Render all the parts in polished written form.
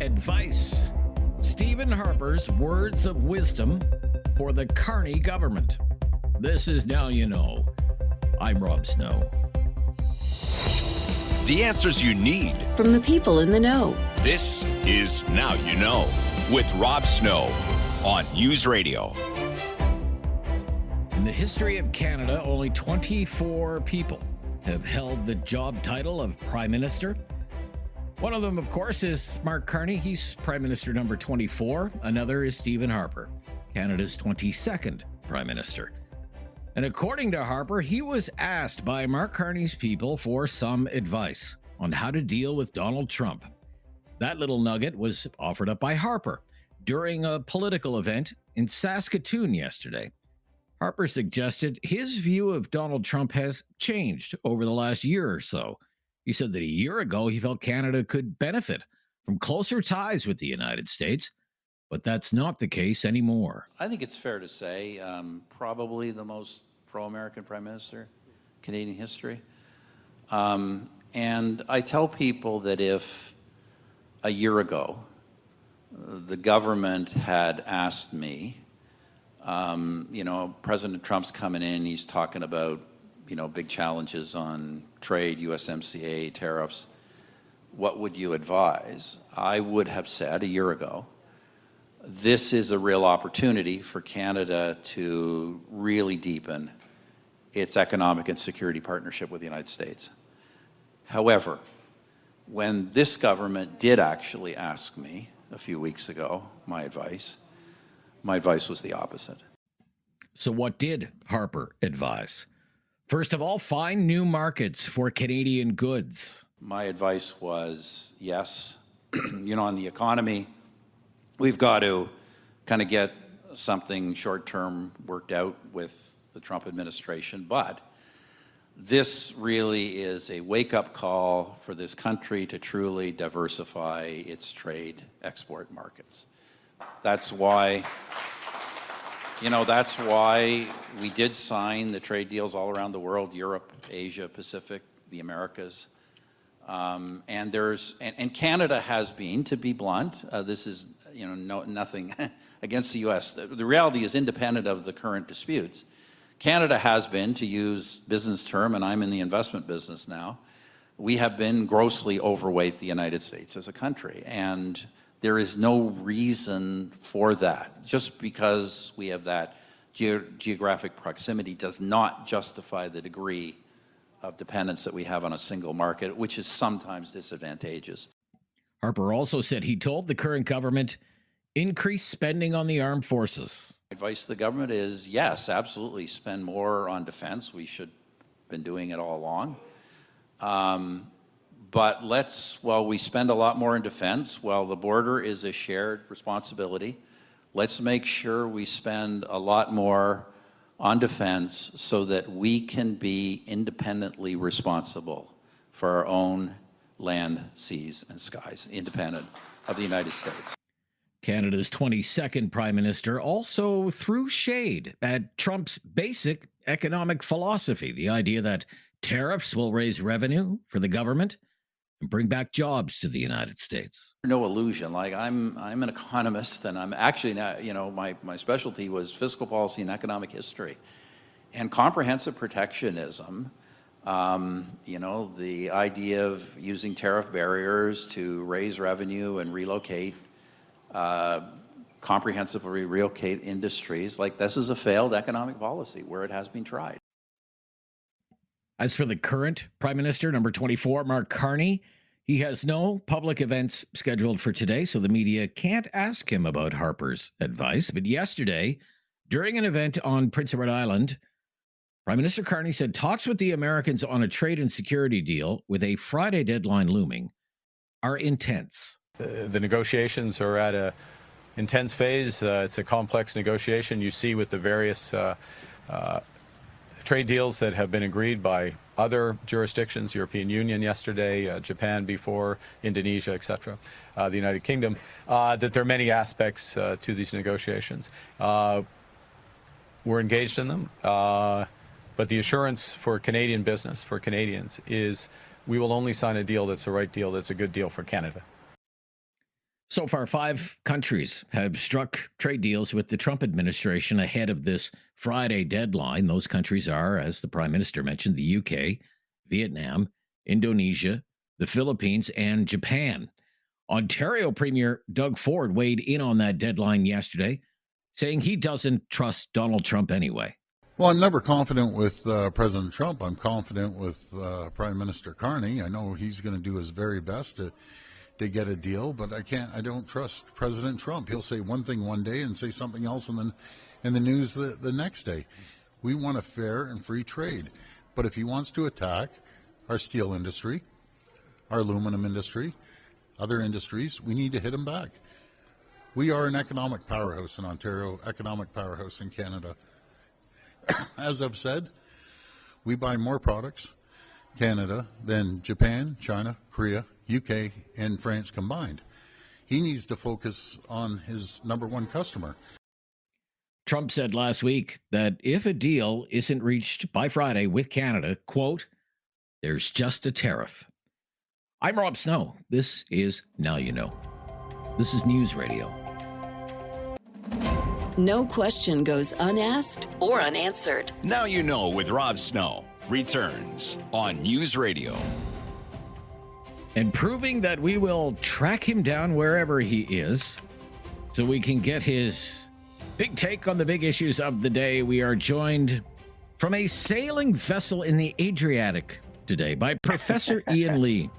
Advice. Stephen Harper's words of wisdom for the Carney government. This is Now You Know. I'm Rob Snow. The answers you need from the people in the know. This is Now You Know with Rob Snow on News Radio. In the history of Canada, only 24 people have held the job title of Prime Minister. One of them, of course, is Mark Carney. He's Prime Minister number 24. Another is Stephen Harper, Canada's 22nd Prime Minister. And according to Harper, he was asked by Mark Carney's people for some advice on how to deal with Donald Trump. That little nugget was offered up by Harper during a political event in Saskatoon yesterday. Harper suggested his view of Donald Trump has changed over the last year or so. He said that a year ago he felt Canada could benefit from closer ties with the United States, but that's not the case anymore. I think it's fair to say probably the most pro-American Prime Minister in Canadian history. And I tell people that if a year ago the government had asked me, President Trump's coming in, he's talking about big challenges on trade, USMCA, tariffs. What would you advise? I would have said a year ago, this is a real opportunity for Canada to really deepen its economic and security partnership with the United States. However, when this government did actually ask me a few weeks ago my advice was the opposite. So what did Harper advise? First of all, find new markets for Canadian goods. My advice was, yes, on the economy, we've got to kind of get something short-term worked out with the Trump administration, but this really is a wake-up call for this country to truly diversify its trade export markets. That's why we did sign the trade deals all around the world, Europe, Asia, Pacific, the Americas. And Canada has been, to be blunt, this is nothing against the U.S. The reality is independent of the current disputes. Canada has been, to use business term, and I'm in the investment business now, we have been grossly overweight the United States as a country. And there is no reason for that. Just because we have that geographic proximity does not justify the degree of dependence that we have on a single market, which is sometimes disadvantageous. Harper also said he told the current government increase spending on the armed forces. Advice to the government is, yes, absolutely, spend more on defense. We should have been doing it all along. But while we spend a lot more in defense, while the border is a shared responsibility, let's make sure we spend a lot more on defense so that we can be independently responsible for our own land, seas, and skies, independent of the United States. Canada's 22nd Prime Minister also threw shade at Trump's basic economic philosophy, the idea that tariffs will raise revenue for the government and bring back jobs to the United States. No illusion. Like I'm an economist, and I'm actually not, my specialty was fiscal policy and economic history, and comprehensive protectionism. The idea of using tariff barriers to raise revenue and comprehensively relocate industries. Like, this is a failed economic policy where it has been tried. As for the current Prime Minister, number 24, Mark Carney, he has no public events scheduled for today, so the media can't ask him about Harper's advice. But yesterday, during an event on Prince Edward Island, Prime Minister Carney said talks with the Americans on a trade and security deal with a Friday deadline looming are intense. The negotiations are at an intense phase. It's a complex negotiation. You see with the various trade deals that have been agreed by other jurisdictions, European Union yesterday, Japan before, Indonesia, etc., the United Kingdom, that there are many aspects to these negotiations. We're engaged in them, but the assurance for Canadian business, for Canadians, is we will only sign a deal that's the right deal, that's a good deal for Canada. So far, 5 countries have struck trade deals with the Trump administration ahead of this Friday deadline. Those countries are, as the Prime Minister mentioned, the UK, Vietnam, Indonesia, the Philippines, and Japan. Ontario Premier Doug Ford weighed in on that deadline yesterday, saying he doesn't trust Donald Trump anyway. Well, I'm never confident with President Trump. I'm confident with Prime Minister Carney. I know he's going to do his very best to get a deal, but I don't trust President Trump. He'll say one thing one day and say something else and then in the news the next day. We want a fair and free trade. But if he wants to attack our steel industry, our aluminum industry, other industries, we need to hit him back. We are an economic powerhouse in Ontario, economic powerhouse in Canada. As I've said, we buy more products, Canada, than Japan, China, Korea, UK, and France combined. He needs to focus on his number one customer. Trump said last week that if a deal isn't reached by Friday with Canada, quote, there's just a tariff. I'm Rob Snow. This is Now You Know. This is News Radio. No question goes unasked or unanswered. Now You Know with Rob Snow returns on News Radio. And proving that we will track him down wherever he is so we can get his big take on the big issues of the day, we are joined from a sailing vessel in the Adriatic today by Professor Ian Lee,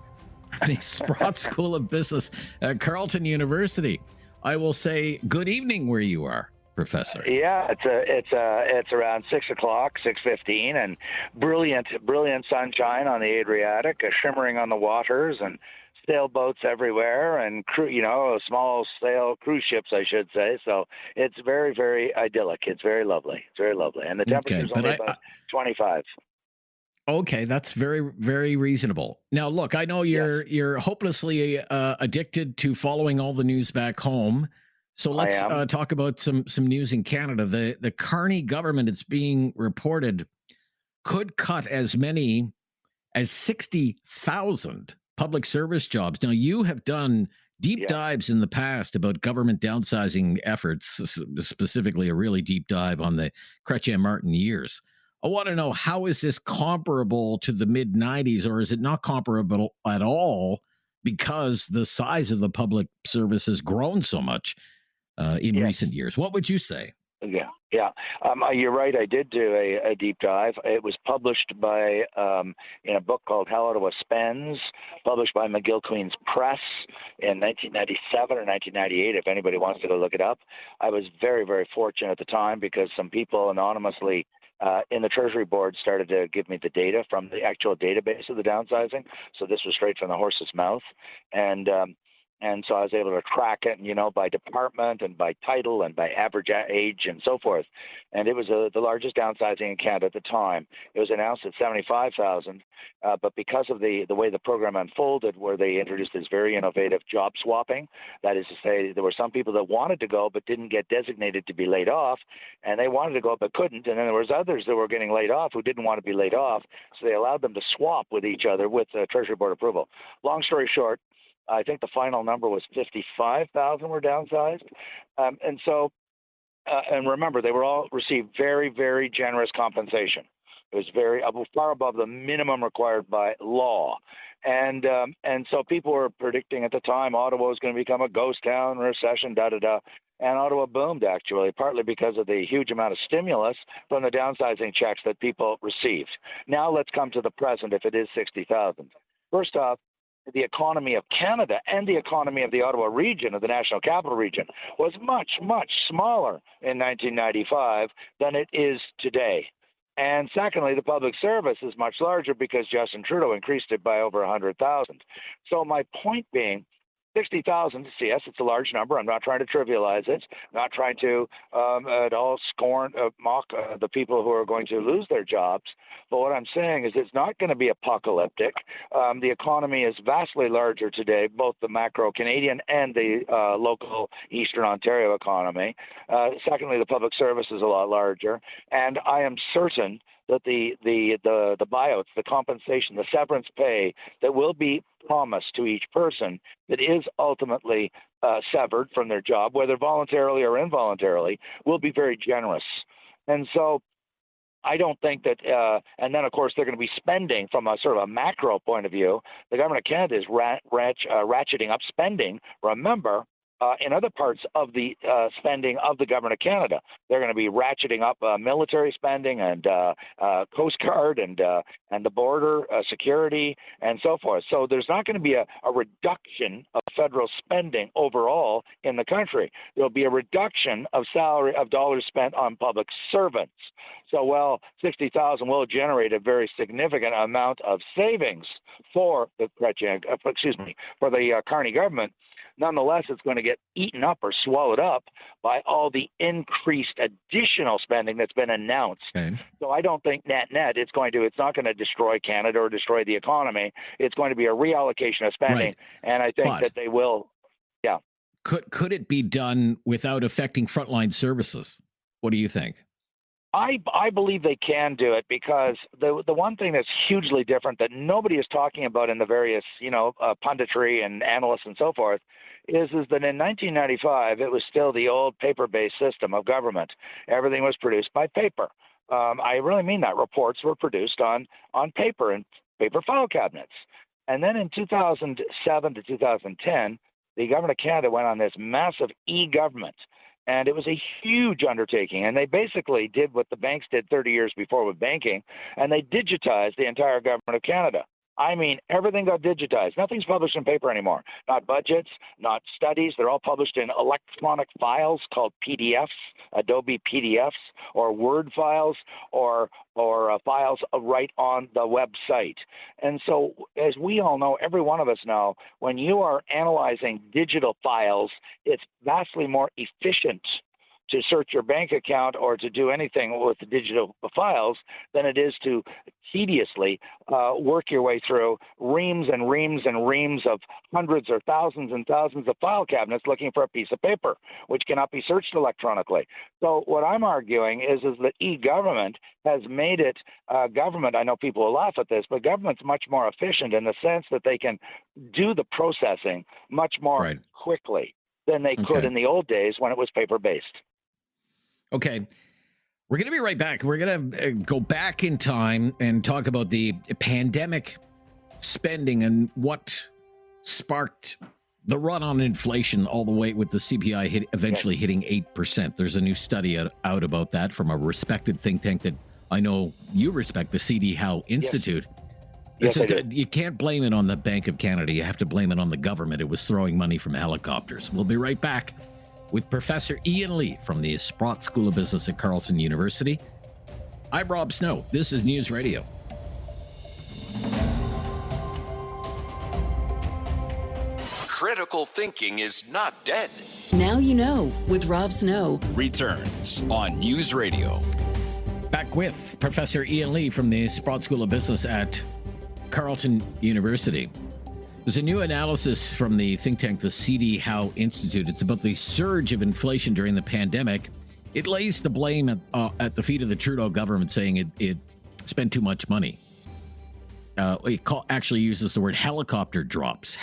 the Sprott School of Business at Carleton University. I will say good evening where you are, Professor. Yeah, it's around 6:00, 6:15, and brilliant sunshine on the Adriatic, shimmering on the waters, and sailboats everywhere, and small sail cruise ships, I should say. So it's very, very idyllic. It's very lovely. It's very lovely, and the temperature's only about 25. Okay, that's very, very reasonable. Now, look, I know you're hopelessly addicted to following all the news back home. So let's talk about some news in Canada. The Carney government, it's being reported, could cut as many as 60,000 public service jobs. Now, you have done deep dives in the past about government downsizing efforts, specifically a really deep dive on the Chrétien Martin years. I want to know, how is this comparable to the mid-'90s, or is it not comparable at all because the size of the public service has grown so much in recent years? What would you say? Yeah. You're right. I did do a deep dive. It was published by in a book called How Ottawa Spends, published by McGill Queen's Press in 1997 or 1998, if anybody wants to go look it up. I was very, very fortunate at the time because some people anonymously in the Treasury Board started to give me the data from the actual database of the downsizing. So this was straight from the horse's mouth. And so I was able to track it, by department and by title and by average age and so forth. And it was the largest downsizing in Canada at the time. It was announced at 75,000, but because of the way the program unfolded, where they introduced this very innovative job swapping, that is to say, there were some people that wanted to go but didn't get designated to be laid off, and they wanted to go but couldn't. And then there was others that were getting laid off who didn't want to be laid off, so they allowed them to swap with each other with Treasury Board approval. Long story short, I think the final number was 55,000 were downsized. And remember, they were all received very, very generous compensation. It was far above the minimum required by law. And so people were predicting at the time Ottawa was going to become a ghost town, recession, da-da-da. And Ottawa boomed, actually, partly because of the huge amount of stimulus from the downsizing checks that people received. Now let's come to the present, if it is 60,000. First off, the economy of Canada and the economy of the Ottawa region, of the National Capital Region, was much, much smaller in 1995 than it is today. And secondly, the public service is much larger because Justin Trudeau increased it by over 100,000. So my point being, 60,000, yes, it's a large number. I'm not trying to trivialize it. I'm not trying to at all mock the people who are going to lose their jobs. But what I'm saying is it's not going to be apocalyptic. The economy is vastly larger today, both the macro-Canadian and the local Eastern Ontario economy. Secondly, the public service is a lot larger. And I am certain that the buyouts, the compensation, the severance pay that will be promised to each person that is ultimately severed from their job, whether voluntarily or involuntarily, will be very generous. And so I don't think that, and then of course they're going to be spending from a sort of a macro point of view. The government of Canada is ratcheting up spending. Remember, in other parts of the spending of the government of Canada, they're going to be ratcheting up military spending and Coast Guard and the border security and so forth. So there's not going to be a reduction of federal spending overall in the country. There'll be a reduction of dollars spent on public servants. So while 60,000 will generate a very significant amount of savings for the Carney government, nonetheless, it's going to get eaten up or swallowed up by all the increased additional spending that's been announced. Okay. So I don't think net it's not going to destroy Canada or destroy the economy. It's going to be a reallocation of spending, Right. and I think that they will. Yeah. Could it be done without affecting frontline services? What do you think? I believe they can do it because the one thing that's hugely different that nobody is talking about in the various punditry and analysts and so forth is that in 1995 it was still the old paper-based system of government. Everything was produced by paper. I really mean that. Reports were produced on paper and paper file cabinets. And then in 2007 to 2010, the government of Canada went on this massive e-government. And it was a huge undertaking. And they basically did what the banks did 30 years before with banking, and they digitized the entire government of Canada. I mean, everything got digitized. Nothing's published in paper anymore. Not budgets, not studies. They're all published in electronic files called PDFs, Adobe PDFs, or Word files, or files right on the website. And so, as we all know, every one of us know, when you are analyzing digital files, it's vastly more efficient to search your bank account or to do anything with the digital files than it is to tediously work your way through reams and reams and reams of hundreds or thousands and thousands of file cabinets looking for a piece of paper, which cannot be searched electronically. So what I'm arguing is that e-government has made it government. I know people will laugh at this, but government's much more efficient in the sense that they can do the processing much more quickly than they could in the old days when it was paper-based. Okay. We're going to be right back. We're going to go back in time and talk about the pandemic spending and what sparked the run on inflation all the way with the CPI eventually hitting 8%. There's a new study out about that from a respected think tank that I know you respect, the C.D. Howe Institute. Yes, You can't blame it on the Bank of Canada. You have to blame it on the government. It was throwing money from helicopters. We'll be right back with Professor Ian Lee from the Sprott School of Business at Carleton University. I'm Rob Snow. This is News Radio. Critical thinking is not dead. Now you know with Rob Snow. Returns on News Radio. Back with Professor Ian Lee from the Sprott School of Business at Carleton University. There's a new analysis from the think tank, the C.D. Howe Institute. It's about the surge of inflation during the pandemic. It lays the blame at the feet of the Trudeau government, saying it spent too much money. Actually uses the word helicopter drops,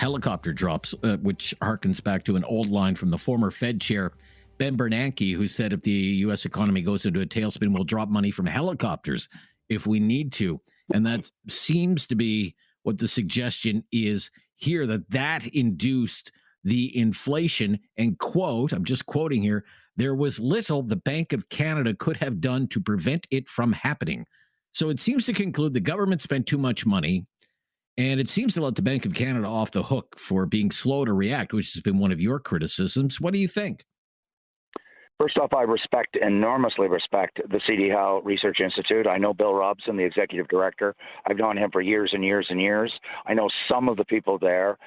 which harkens back to an old line from the former Fed chair, Ben Bernanke, who said if the U.S. economy goes into a tailspin, we'll drop money from helicopters if we need to. And that seems to be what the suggestion is here, that induced the inflation. And quote, I'm just quoting here, there was little the Bank of Canada could have done to prevent it from happening. So it seems to conclude the government spent too much money, and it seems to let the Bank of Canada off the hook for being slow to react, which has been one of your criticisms. What do you think? First off, I enormously respect the C.D. Howe Research Institute. I know Bill Robson, the executive director. I've known him for years and years and years. I know some of the people there.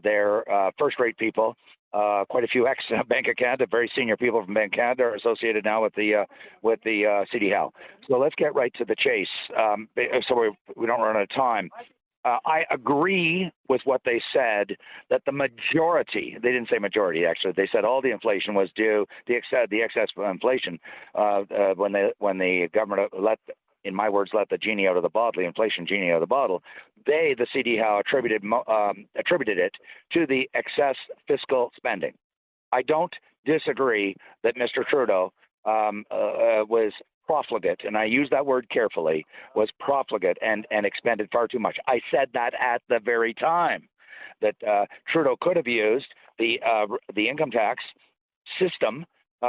They're first-rate people. Quite a few ex-Bank of Canada, very senior people from Bank of Canada are associated now with the C.D. Howe. So let's get right to the chase so we don't run out of time. I agree with what they said, that the majority, they didn't say majority actually, they said all the inflation was due, the excess inflation when the government let in my words, let the genie out of the bottle, the inflation genie out of the bottle. They, the CD-Howe, attributed it to the excess fiscal spending. I don't disagree that Mr. Trudeau was profligate, and I use that word carefully, was profligate and expended far too much. I said that at the very time that Trudeau could have used the income tax system.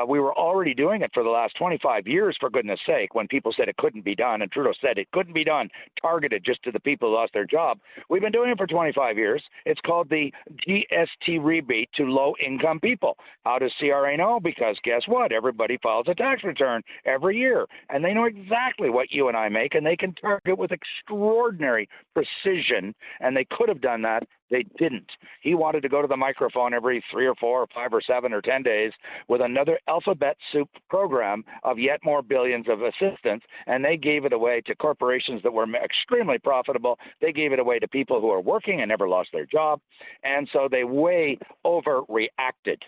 We were already doing it for the last 25 years, for goodness sake, when people said it couldn't be done, and Trudeau said it couldn't be done, targeted just to the people who lost their job. We've been doing it for 25 years. It's called the GST rebate to low-income people. How does CRA know? Because guess what? Everybody files a tax return every year, and they know exactly what you and I make, and they can target with extraordinary precision, and they could have done that. They didn't. He wanted to go to the microphone every 3 or 4 or 5 or 7 or 10 days with another alphabet soup program of yet more billions of assistance, and they gave it away to corporations that were extremely profitable. They gave it away to people who are working and never lost their job, and so they way overreacted.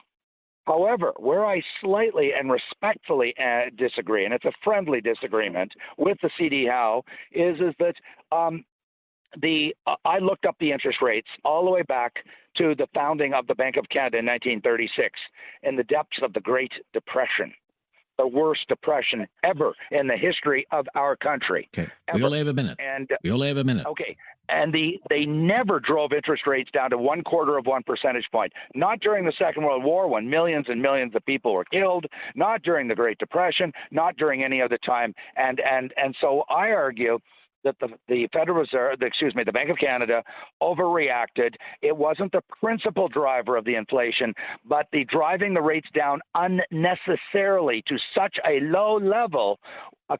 However, where I slightly and respectfully disagree, and it's a friendly disagreement with the CD-Howe, is that I looked up the interest rates all the way back to the founding of the Bank of Canada in 1936 in the depths of the Great Depression, the worst depression ever in the history of our country. Okay, ever. we only have a minute. We only have a minute. Okay, and they never drove interest rates down to 1/4 of 1 percentage point. Not during the Second World War, when millions and millions of people were killed. Not during the Great Depression. Not during any other time. And so I argue that the Federal Reserve, the Bank of Canada, overreacted. It wasn't the principal driver of the inflation, but the driving the rates down unnecessarily to such a low level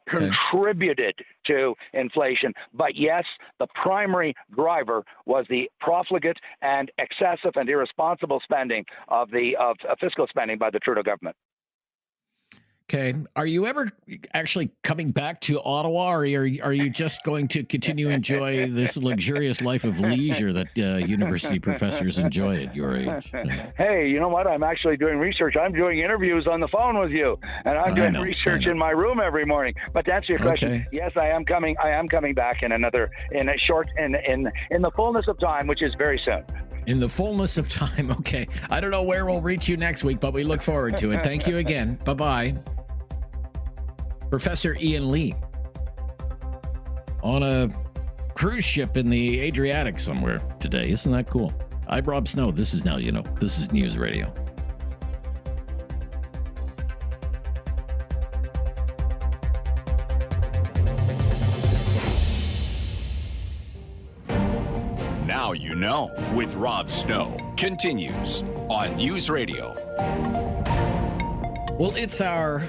contributed to inflation. But yes, the primary driver was the profligate and excessive and irresponsible spending of fiscal spending by the Trudeau government. Okay. Are you ever actually coming back to Ottawa, or are you just going to continue to enjoy this luxurious life of leisure that university professors enjoy at your age? Hey, you know what? I'm actually doing research. I'm doing interviews on the phone with you, and I'm doing research in my room every morning. But to answer your question, yes, I am coming back in the fullness of time, which is very soon. In the fullness of time. Okay. I don't know where we'll reach you next week, but we look forward to it. Thank you again. Bye-bye. Professor Ian Lee on a cruise ship in the Adriatic somewhere today. Isn't that cool? I'm Rob Snow. This is Now You Know. This is News Radio. Now You Know with Rob Snow continues on News Radio. Well, it's our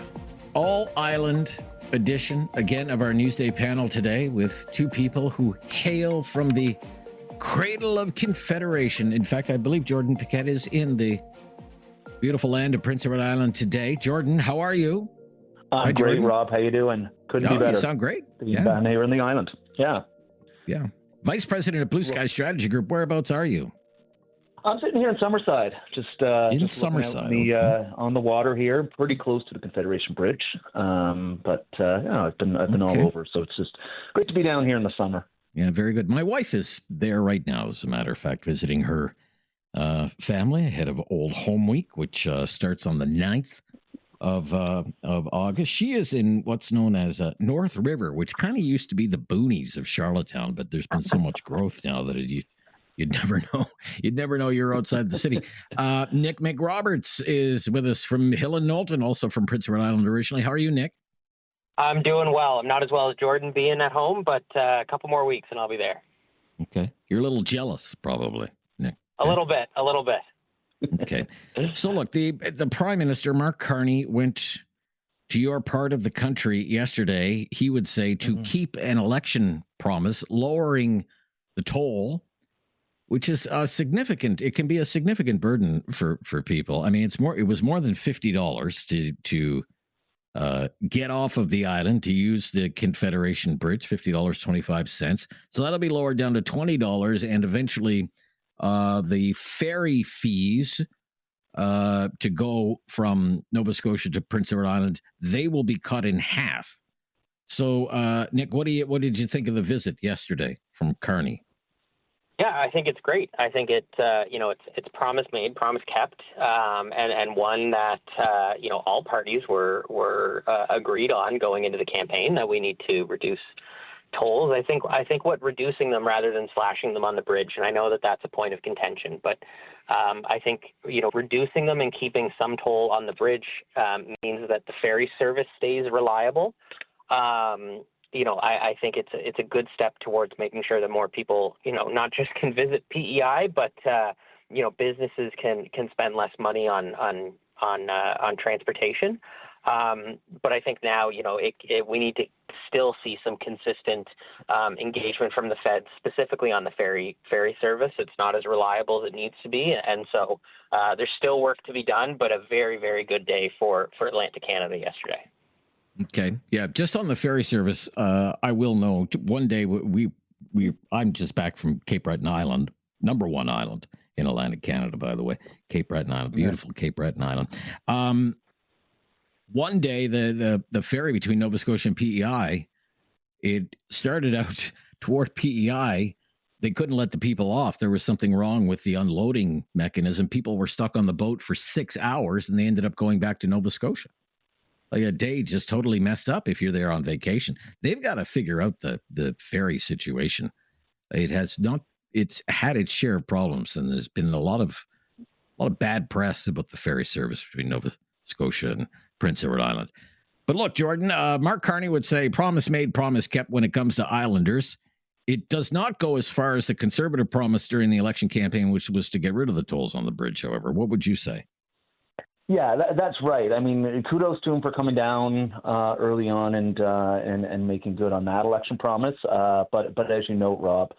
all-island edition, again, of our Newsday panel today with two people who hail from the cradle of Confederation. In fact, I believe Jordan Paquet is in the beautiful land of Prince Edward Island today. Jordan, how are you? I'm great, Rob. How you doing? Couldn't be better. You sound great. Being down here in the island. Yeah. Vice President of Bluesky Strategy Group, whereabouts are you? I'm sitting here in Summerside, just Summerside, on the water here, pretty close to the Confederation Bridge. But I've been all over, so it's just great to be down here in the summer. Yeah, very good. My wife is there right now, as a matter of fact, visiting her family ahead of Old Home Week, which starts on the 9th of August. She is in what's known as North River, which kind of used to be the boonies of Charlottetown, but there's been so much growth now that you'd never know. You'd never know you're outside the city. Nick McRoberts is with us from Hill and Knowlton, also from Prince Edward Island originally. How are you, Nick? I'm doing well. I'm not as well as Jordan being at home, but a couple more weeks and I'll be there. Okay. You're a little jealous, probably, Nick. A little bit. Okay. So look, the Prime Minister, Mark Carney, went to your part of the country yesterday. He would say to keep an election promise, lowering the toll, which is significant. It can be a significant burden for people. I mean, it was more than $50 to get off of the island to use the Confederation Bridge, $50.25. So that'll be lowered down to $20, and eventually the ferry fees to go from Nova Scotia to Prince Edward Island, they will be cut in half. So, Nick, what did you think of the visit yesterday from Carney? Yeah, I think it's great. I think it's promise made, promise kept, and one that all parties were agreed on going into the campaign, that we need to reduce tolls. I think what reducing them rather than slashing them on the bridge, and I know that that's a point of contention, but I think reducing them and keeping some toll on the bridge means that the ferry service stays reliable. I think it's a good step towards making sure that more people, not just can visit PEI, but businesses can spend less money on transportation. But I think now, we need to still see some consistent engagement from the feds, specifically on the ferry service. It's not as reliable as it needs to be, and so there's still work to be done. But a very, very good day for Atlantic Canada yesterday. Okay. Yeah. Just on the ferry service, I will know one day I'm just back from Cape Breton Island, number one island in Atlantic Canada, by the way, Cape Breton Island, beautiful Cape Breton Island. One day the ferry between Nova Scotia and PEI, it started out toward PEI. They couldn't let the people off. There was something wrong with the unloading mechanism. People were stuck on the boat for 6 hours and they ended up going back to Nova Scotia. Like a day just totally messed up if you're there on vacation. They've got to figure out the ferry situation. It's had its share of problems, and there's been a lot of bad press about the ferry service between Nova Scotia and Prince Edward Island. But look, Jordan, Mark Carney would say promise made, promise kept when it comes to Islanders. It does not go as far as the Conservative promise during the election campaign, which was to get rid of the tolls on the bridge, however. What would you say? Yeah, that's right. I mean, kudos to him for coming down early on and making good on that election promise. But as you note, Rob,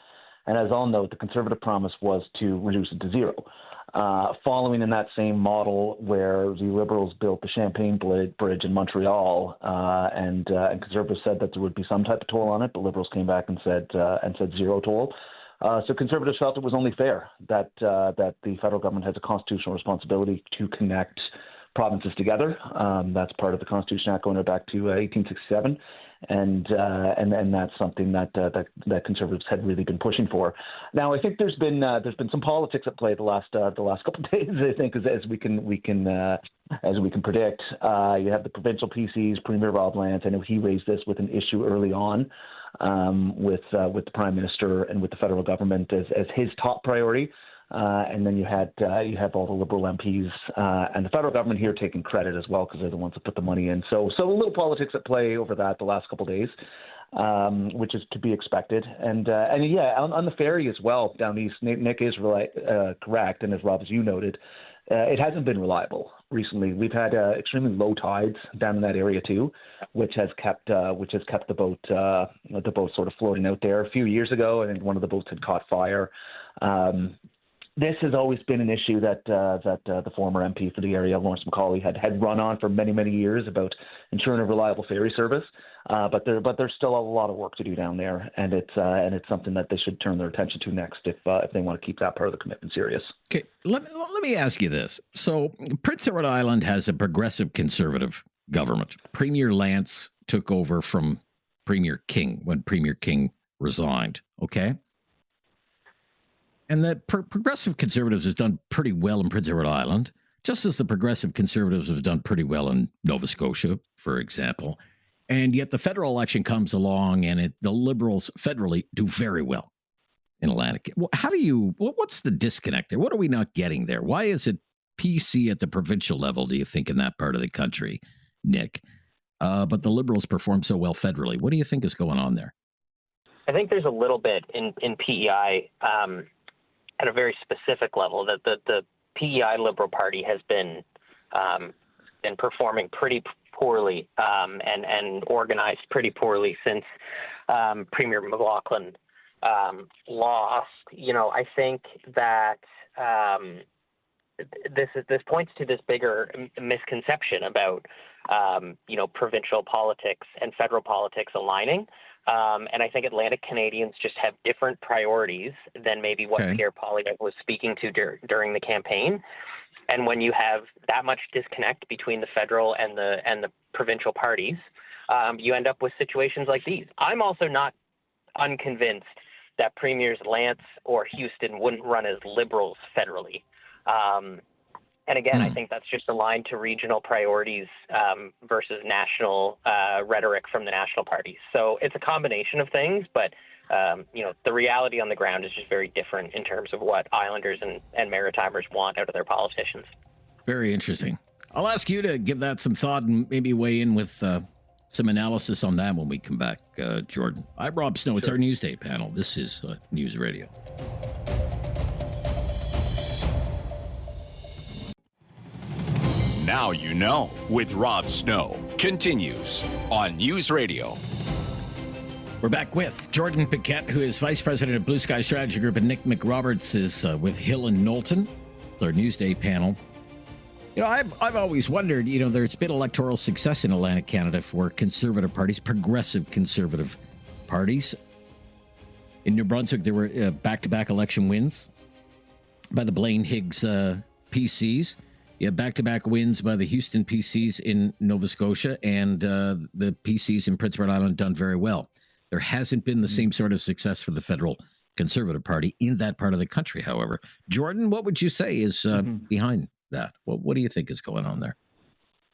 and as I'll note, the Conservative promise was to reduce it to zero. Following in that same model where the Liberals built the Champlain Bridge in Montreal, and Conservatives said that there would be some type of toll on it, but Liberals came back and said zero toll. So Conservatives felt it was only fair that the federal government has a constitutional responsibility to connect provinces together. That's part of the Constitution Act going back to 1867, and that's something that Conservatives had really been pushing for. Now, I think there's been some politics at play the last couple of days. I think as we can predict, you have the provincial PCs, Premier Rob Lance. I know he raised this with an issue early on. With the Prime Minister and with the federal government as his top priority, and then you have all the Liberal MPs and the federal government here taking credit as well because they're the ones that put the money in. So a little politics at play over that the last couple of days, which is to be expected. And on the ferry as well down east, Nick is correct, and as Rob, as you noted, it hasn't been reliable recently. We've had extremely low tides down in that area too, which has kept the boat sort of floating out there. A few years ago, I think one of the boats had caught fire. This has always been an issue that the former MP for the area, Lawrence McCauley, had run on for many, many years about ensuring a reliable ferry service. But there's still a lot of work to do down there, and it's something that they should turn their attention to next if they want to keep that part of the commitment serious. Okay, let me ask you this. So Prince Edward Island has a progressive Conservative government. Premier Lance took over from Premier King when Premier King resigned. Okay. And the progressive Conservatives have done pretty well in Prince Edward Island, just as the progressive Conservatives have done pretty well in Nova Scotia, for example. And yet the federal election comes along and the Liberals federally do very well in Atlantic. What's the disconnect there? What are we not getting there? Why is it PC at the provincial level, do you think, in that part of the country, Nick? But the Liberals perform so well federally. What do you think is going on there? I think there's a little bit in PEI at a very specific level that the PEI Liberal Party has been performing pretty poorly and organized pretty poorly since Premier McLaughlin lost. I think that this points to this bigger misconception about provincial politics and federal politics aligning. And I think Atlantic Canadians just have different priorities than maybe what Pierre Poilievre was speaking to during the campaign. And when you have that much disconnect between the federal and the provincial parties, you end up with situations like these. I'm also not unconvinced that Premiers Lance or Houston wouldn't run as Liberals federally. And again, I think that's just aligned to regional priorities versus national rhetoric from the national parties. So it's a combination of things, but the reality on the ground is just very different in terms of what Islanders and Maritimers want out of their politicians. Very interesting. I'll ask you to give that some thought and maybe weigh in with some analysis on that when we come back, Jordan. I'm Rob Snow. It's our Newsday panel. This is News Radio. Now you know with Rob Snow continues on News Radio. We're back with Jordan Paquet, who is Vice President of Bluesky Strategy Group, and Nick McRoberts is with Hill and Knowlton, our Newsday panel. I've always wondered, there's been electoral success in Atlantic Canada for conservative parties, progressive conservative parties. In New Brunswick, there were back-to-back election wins by the Blaine Higgs PCs. You have back-to-back wins by the Houston PCs in Nova Scotia, and the PCs in Prince Edward Island done very well. There hasn't been the same sort of success for the federal Conservative Party in that part of the country, however. Jordan, what would you say is behind that? What do you think is going on there?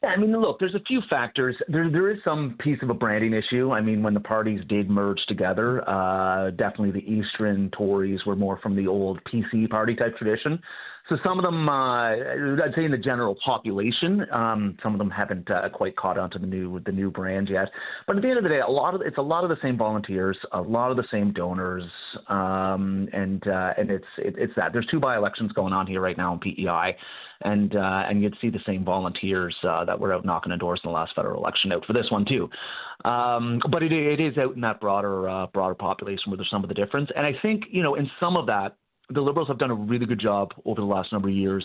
Yeah, I mean, look, there's a few factors. There is some piece of a branding issue. I mean, when the parties did merge together, definitely the Eastern Tories were more from the old PC party type tradition. So some of them, I'd say in the general population, some of them haven't quite caught on to the new brand yet. But at the end of the day, it's a lot of the same volunteers, a lot of the same donors, and it's that. There's 2 by-elections going on here right now in PEI, and you'd see the same volunteers that were out knocking on doors in the last federal election out for this one too. But it is out in that broader population where there's some of the difference. And I think, in some of that, the Liberals have done a really good job over the last number of years,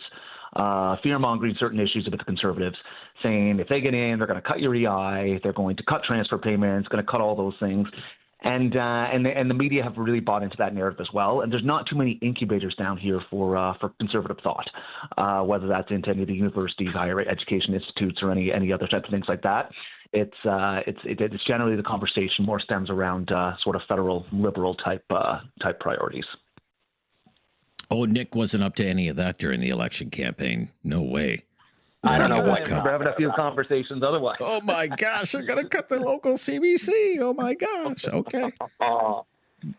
fear-mongering certain issues about the Conservatives, saying if they get in, they're going to cut your EI, they're going to cut transfer payments, going to cut all those things. And the media have really bought into that narrative as well. And there's not too many incubators down here for conservative thought, whether that's into any of the universities, higher education institutes, or any other type of things like that. It's generally the conversation more stems around sort of federal liberal type priorities. Oh, Nick wasn't up to any of that during the election campaign. No way. I don't know why. We're having a few conversations otherwise. Oh, my gosh. They're going to cut the local CBC. Oh, my gosh. Okay. All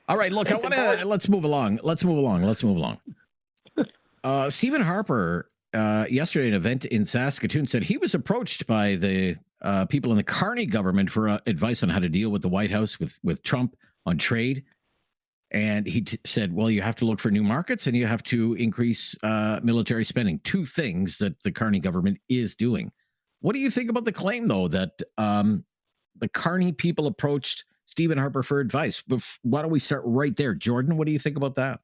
right. Look, let's move along. Stephen Harper, yesterday at an event in Saskatoon, said he was approached by the people in the Carney government for advice on how to deal with the White House with Trump on trade. And he said, well, you have to look for new markets and you have to increase military spending. 2 things that the Carney government is doing. What do you think about the claim, though, that the Carney people approached Stephen Harper for advice? Why don't we start right there? Jordan, what do you think about that?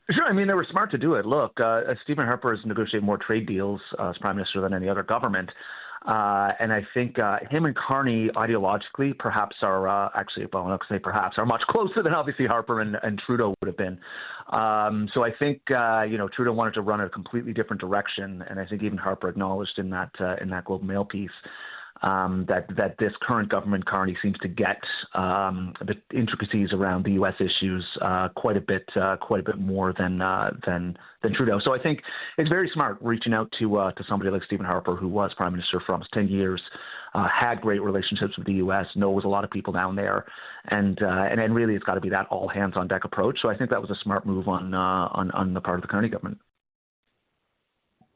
Sure. I mean, they were smart to do it. Look, Stephen Harper has negotiated more trade deals as prime minister than any other government. And I think him and Carney ideologically perhaps are are much closer than obviously Harper and Trudeau would have been. So I think Trudeau wanted to run a completely different direction, and I think even Harper acknowledged in that Globe and Mail piece that this current government, Carney, seems to get the intricacies around the U.S. issues quite a bit more than Trudeau. So I think it's very smart reaching out to somebody like Stephen Harper, who was prime minister for almost 10 years, had great relationships with the U.S., knows a lot of people down there, and really it's got to be that all hands on deck approach. So I think that was a smart move on the part of the Carney government.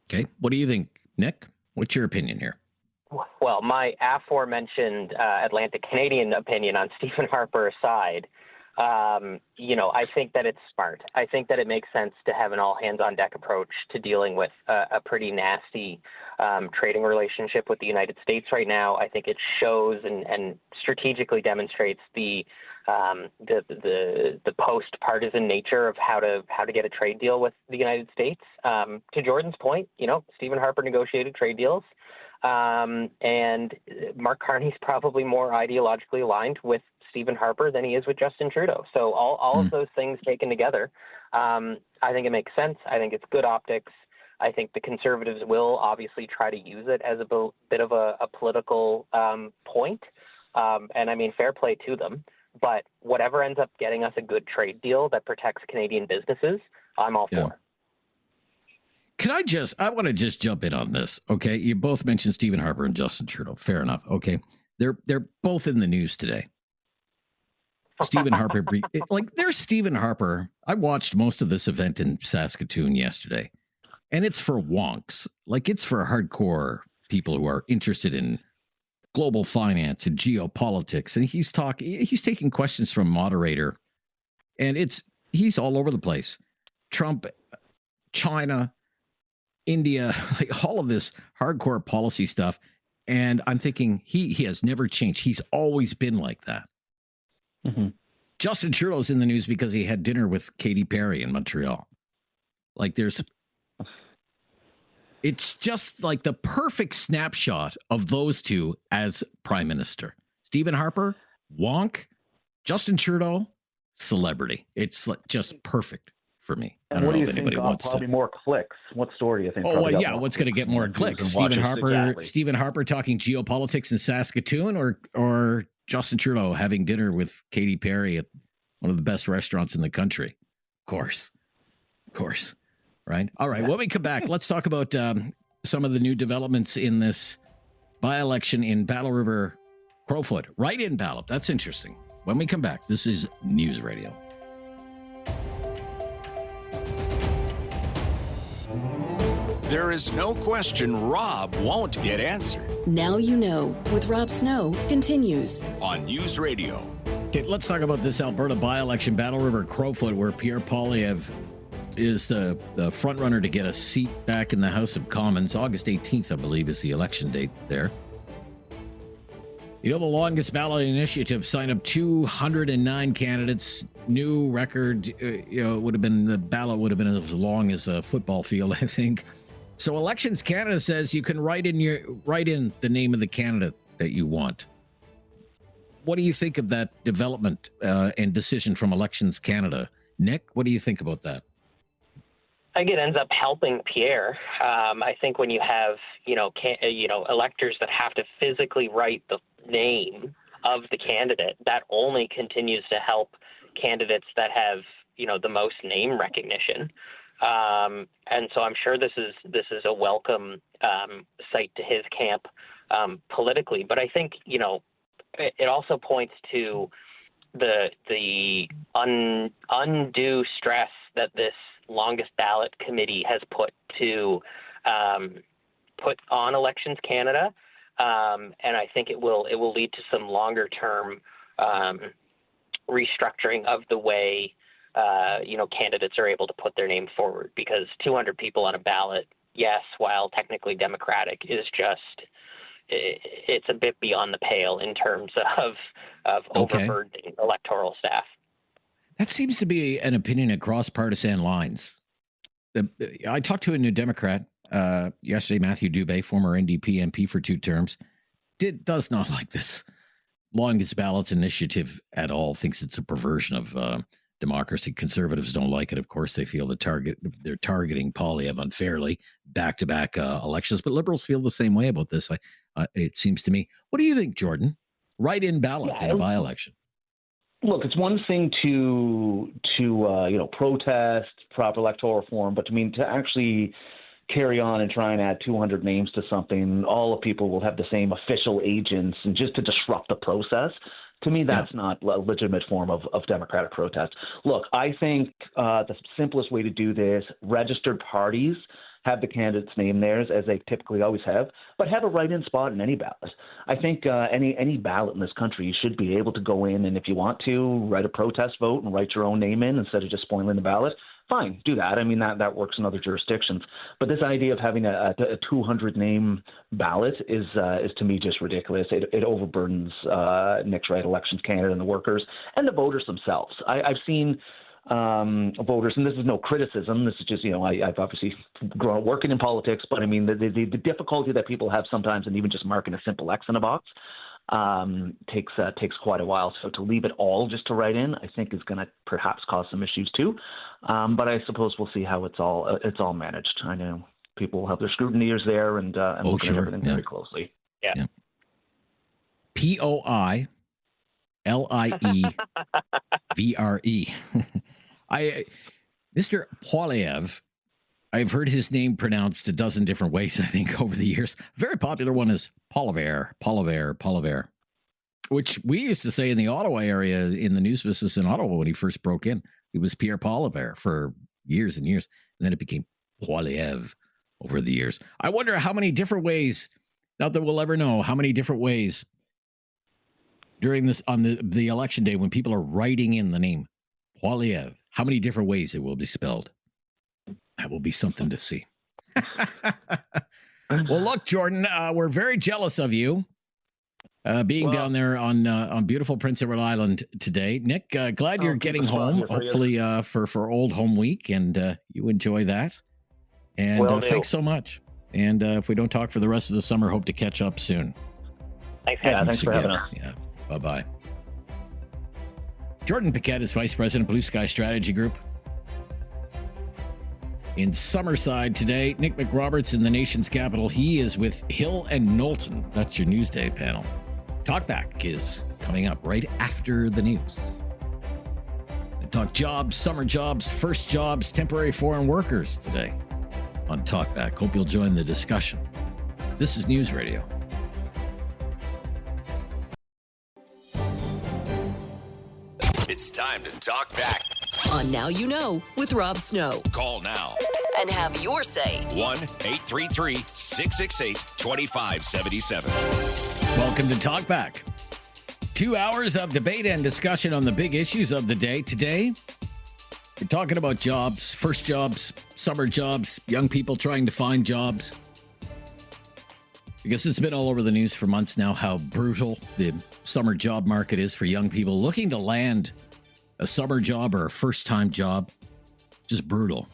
Okay, what do you think, Nick? What's your opinion here? Well, my aforementioned Atlantic Canadian opinion on Stephen Harper aside, I think that it's smart. I think that it makes sense to have an all-hands-on-deck approach to dealing with a pretty nasty trading relationship with the United States right now. I think it shows and strategically demonstrates the post-partisan nature of how to get a trade deal with the United States. To Jordan's point, Stephen Harper negotiated trade deals. And Mark Carney's probably more ideologically aligned with Stephen Harper than he is with Justin Trudeau. So all of those things taken together, I think it makes sense. I think it's good optics. I think the Conservatives will obviously try to use it as a bit of a political point. And I mean, fair play to them. But whatever ends up getting us a good trade deal that protects Canadian businesses, I'm all for. I want to just jump in on this. Okay. You both mentioned Stephen Harper and Justin Trudeau. Fair enough. Okay. They're both in the news today. Stephen Harper, there's Stephen Harper. I watched most of this event in Saskatoon yesterday, and it's for wonks. Like, it's for hardcore people who are interested in global finance and geopolitics. And he's taking questions from moderator, and he's all over the place. Trump, China, India, like all of this hardcore policy stuff. And I'm thinking he has never changed. He's always been like that. Mm-hmm. Justin Trudeau's in the news because he had dinner with Katy Perry in Montreal. It's just like the perfect snapshot of those two as prime minister. Stephen Harper, wonk. Justin Trudeau, celebrity. It's just perfect for me. And what do you think probably more clicks? What story do you think? Oh, well, yeah. What's going to get more clicks? Stephen Harper talking geopolitics in Saskatoon, or Justin Trudeau having dinner with Katy Perry at one of the best restaurants in the country? Of course. Right. All right. When we come back, let's talk about some of the new developments in this by-election in Battle River Crowfoot. Write-in ballot. That's interesting. When we come back, this is News Radio. There is no question Rob won't get answered. Now You Know with Rob Snow continues on News Radio. Okay, let's talk about this Alberta by-election, Battle River Crowfoot, where Pierre Poilievre is the front runner to get a seat back in the House of Commons. August 18th, I believe, is the election date there. You know, the longest ballot initiative signed up 209 candidates. New record. The ballot would have been as long as a football field, I think. So Elections Canada says you can write in the name of the candidate that you want. What do you think of that development and decision from Elections Canada? Nick, what do you think about that? I think it ends up helping Pierre. I think when you have, electors that have to physically write the name of the candidate, that only continues to help candidates that have, the most name recognition. And so I'm sure this is a welcome sight to his camp politically. But I think, it also points to the undue stress that this longest ballot committee has put on Elections Canada, and I think it will lead to some longer term restructuring of the way candidates are able to put their name forward, because 200 people on a ballot, yes, while technically democratic, is just it's a bit beyond the pale in terms of overburdening electoral staff. That seems to be an opinion across partisan lines. I talked to a New Democrat yesterday, Matthew Dubé, former NDP MP for 2 terms, does not like this longest ballot initiative at all, thinks it's a perversion of democracy. Conservatives don't like it. Of course, they feel they're targeting Poilievre unfairly back-to-back elections, but Liberals feel the same way about this. It seems to me. What do you think, Jordan? Write-in ballot in a by-election. Look, it's one thing to protest proper electoral reform, but to actually carry on and try and add 200 names to something, all the people will have the same official agents, and just to disrupt the process. To me, that's not a legitimate form of democratic protest. Look, I think the simplest way to do this, registered parties have the candidate's name there, as they typically always have, but have a write-in spot in any ballot. I think any ballot in this country, you should be able to go in, and if you want to, write a protest vote and write your own name in instead of just spoiling the ballot. Fine, do that. I mean, that works in other jurisdictions. But this idea of having a 200-name ballot is to me just ridiculous. It overburdens Nick's Right, Elections Canada, and the workers and the voters themselves. I've seen voters, and this is no criticism. This is just, I've obviously grown up working in politics, but I mean, the difficulty that people have sometimes in even just marking a simple X in a box takes quite a while. So to leave it all just to write in, I think is going to perhaps cause some issues too. But I suppose we'll see how it's all managed. I know people will have their scrutineers there and looking at everything very closely. Yeah. Poilivre. Mr. Poiliev, I've heard his name pronounced a dozen different ways, I think, over the years. A very popular one is Poilievre, which we used to say in the Ottawa area, in the news business in Ottawa when he first broke in. It was Pierre Poilievre for years and years, and then it became Poiliev over the years. I wonder how many different ways, not that we'll ever know, how many different ways during this, on the election day when people are writing in the name Poiliev, how many different ways it will be spelled. That will be something to see. Well, look, Jordan, we're very jealous of you being down there on beautiful Prince Edward Island today. Nick, glad you're getting home, hopefully for Old Home Week, and you enjoy that. And thanks so much. And if we don't talk for the rest of the summer, hope to catch up soon. Thanks, thanks for having us. Yeah, bye-bye. Jordan Paquet is Vice President, Bluesky Strategy Group. In Summerside today, Nick McRoberts in the nation's capital. He is with Hill and Knowlton. That's your Newsday panel. Talkback is coming up right after the news. We talk jobs, summer jobs, first jobs, temporary foreign workers today on Talkback. Hope you'll join the discussion. This is News Radio. It's time to talk back. On Now You Know with Rob Snow. Call now. And have your say. 1-833-668-2577. Welcome to Talkback. 2 hours of debate and discussion on the big issues of the day. Today, we're talking about jobs, first jobs, summer jobs, young people trying to find jobs. Because it's been all over the news for months now how brutal the summer job market is for young people looking to land a summer job or a first-time job. Just brutal.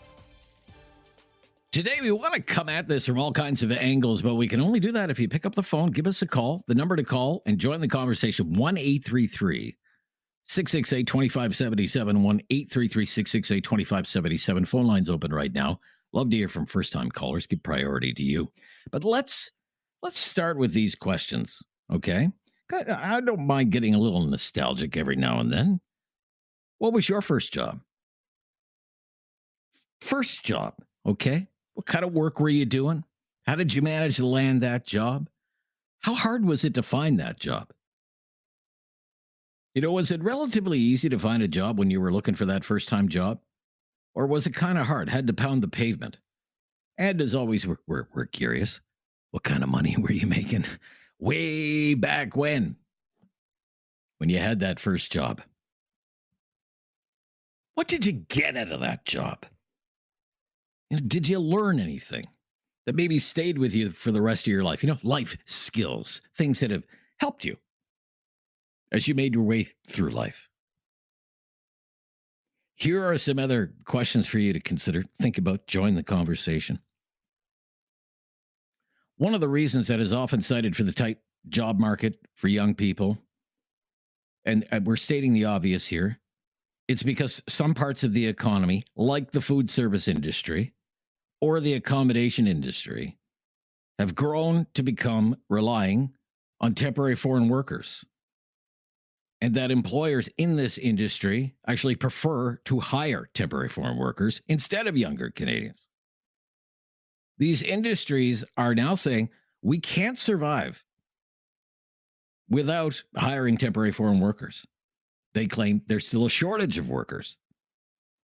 Today, we want to come at this from all kinds of angles, but we can only do that if you pick up the phone, give us a call, the number to call, and join the conversation, 1-833-668-2577, 1-833-668-2577. Phone line's open right now. Love to hear from first-time callers. Give priority to you. But let's start with these questions, okay? I don't mind getting a little nostalgic every now and then. What was your first job? First job, okay? What kind of work were you doing? How did you manage to land that job? How hard was it to find that job? You know, was it relatively easy to find a job when you were looking for that first-time job? Or was it kind of hard, had to pound the pavement? And as always, we're curious. What kind of money were you making way back when you had that first job? What did you get out of that job? You know, did you learn anything that maybe stayed with you for the rest of your life? You know, life skills, things that have helped you as you made your way through life. Here are some other questions for you to consider, think about, join the conversation. One of the reasons that is often cited for the tight job market for young people, and we're stating the obvious here, it's because some parts of the economy, like the food service industry or the accommodation industry, have grown to become relying on temporary foreign workers. And that employers in this industry actually prefer to hire temporary foreign workers instead of younger Canadians. These industries are now saying we can't survive without hiring temporary foreign workers. They claim there's still a shortage of workers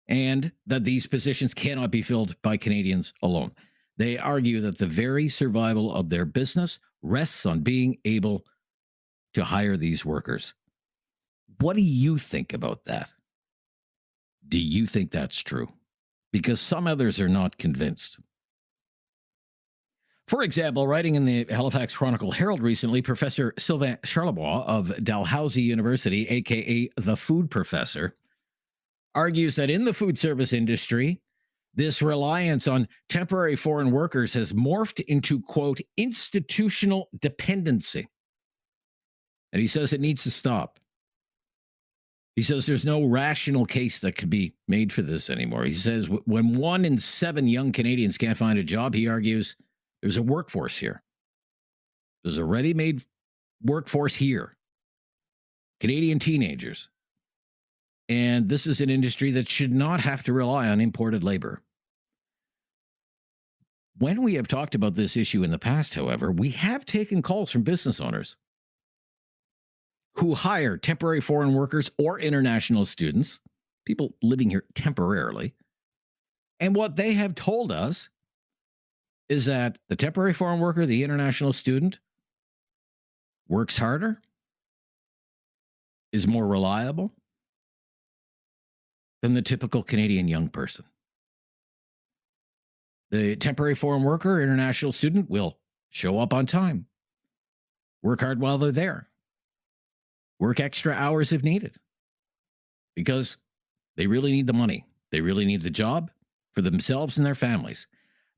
and that these positions cannot be filled by Canadians alone. They argue that the very survival of their business rests on being able to hire these workers. What do you think about that? Do you think that's true? Because some others are not convinced. For example, writing in the Halifax Chronicle Herald recently, Professor Sylvain Charlebois of Dalhousie University, a.k.a. the food professor, argues that in the food service industry, this reliance on temporary foreign workers has morphed into, quote, institutional dependency. And he says it needs to stop. He says there's no rational case that could be made for this anymore. He says when 1 in 7 young Canadians can't find a job, he argues, there's a workforce here. There's a ready-made workforce here, Canadian teenagers. And this is an industry that should not have to rely on imported labor. When we have talked about this issue in the past, however, we have taken calls from business owners who hire temporary foreign workers or international students, people living here temporarily. And what they have told us is that the temporary foreign worker, the international student, works harder, is more reliable than the typical Canadian young person. The temporary foreign worker, international student will show up on time, work hard while they're there, work extra hours if needed, because they really need the money. They really need the job for themselves and their families.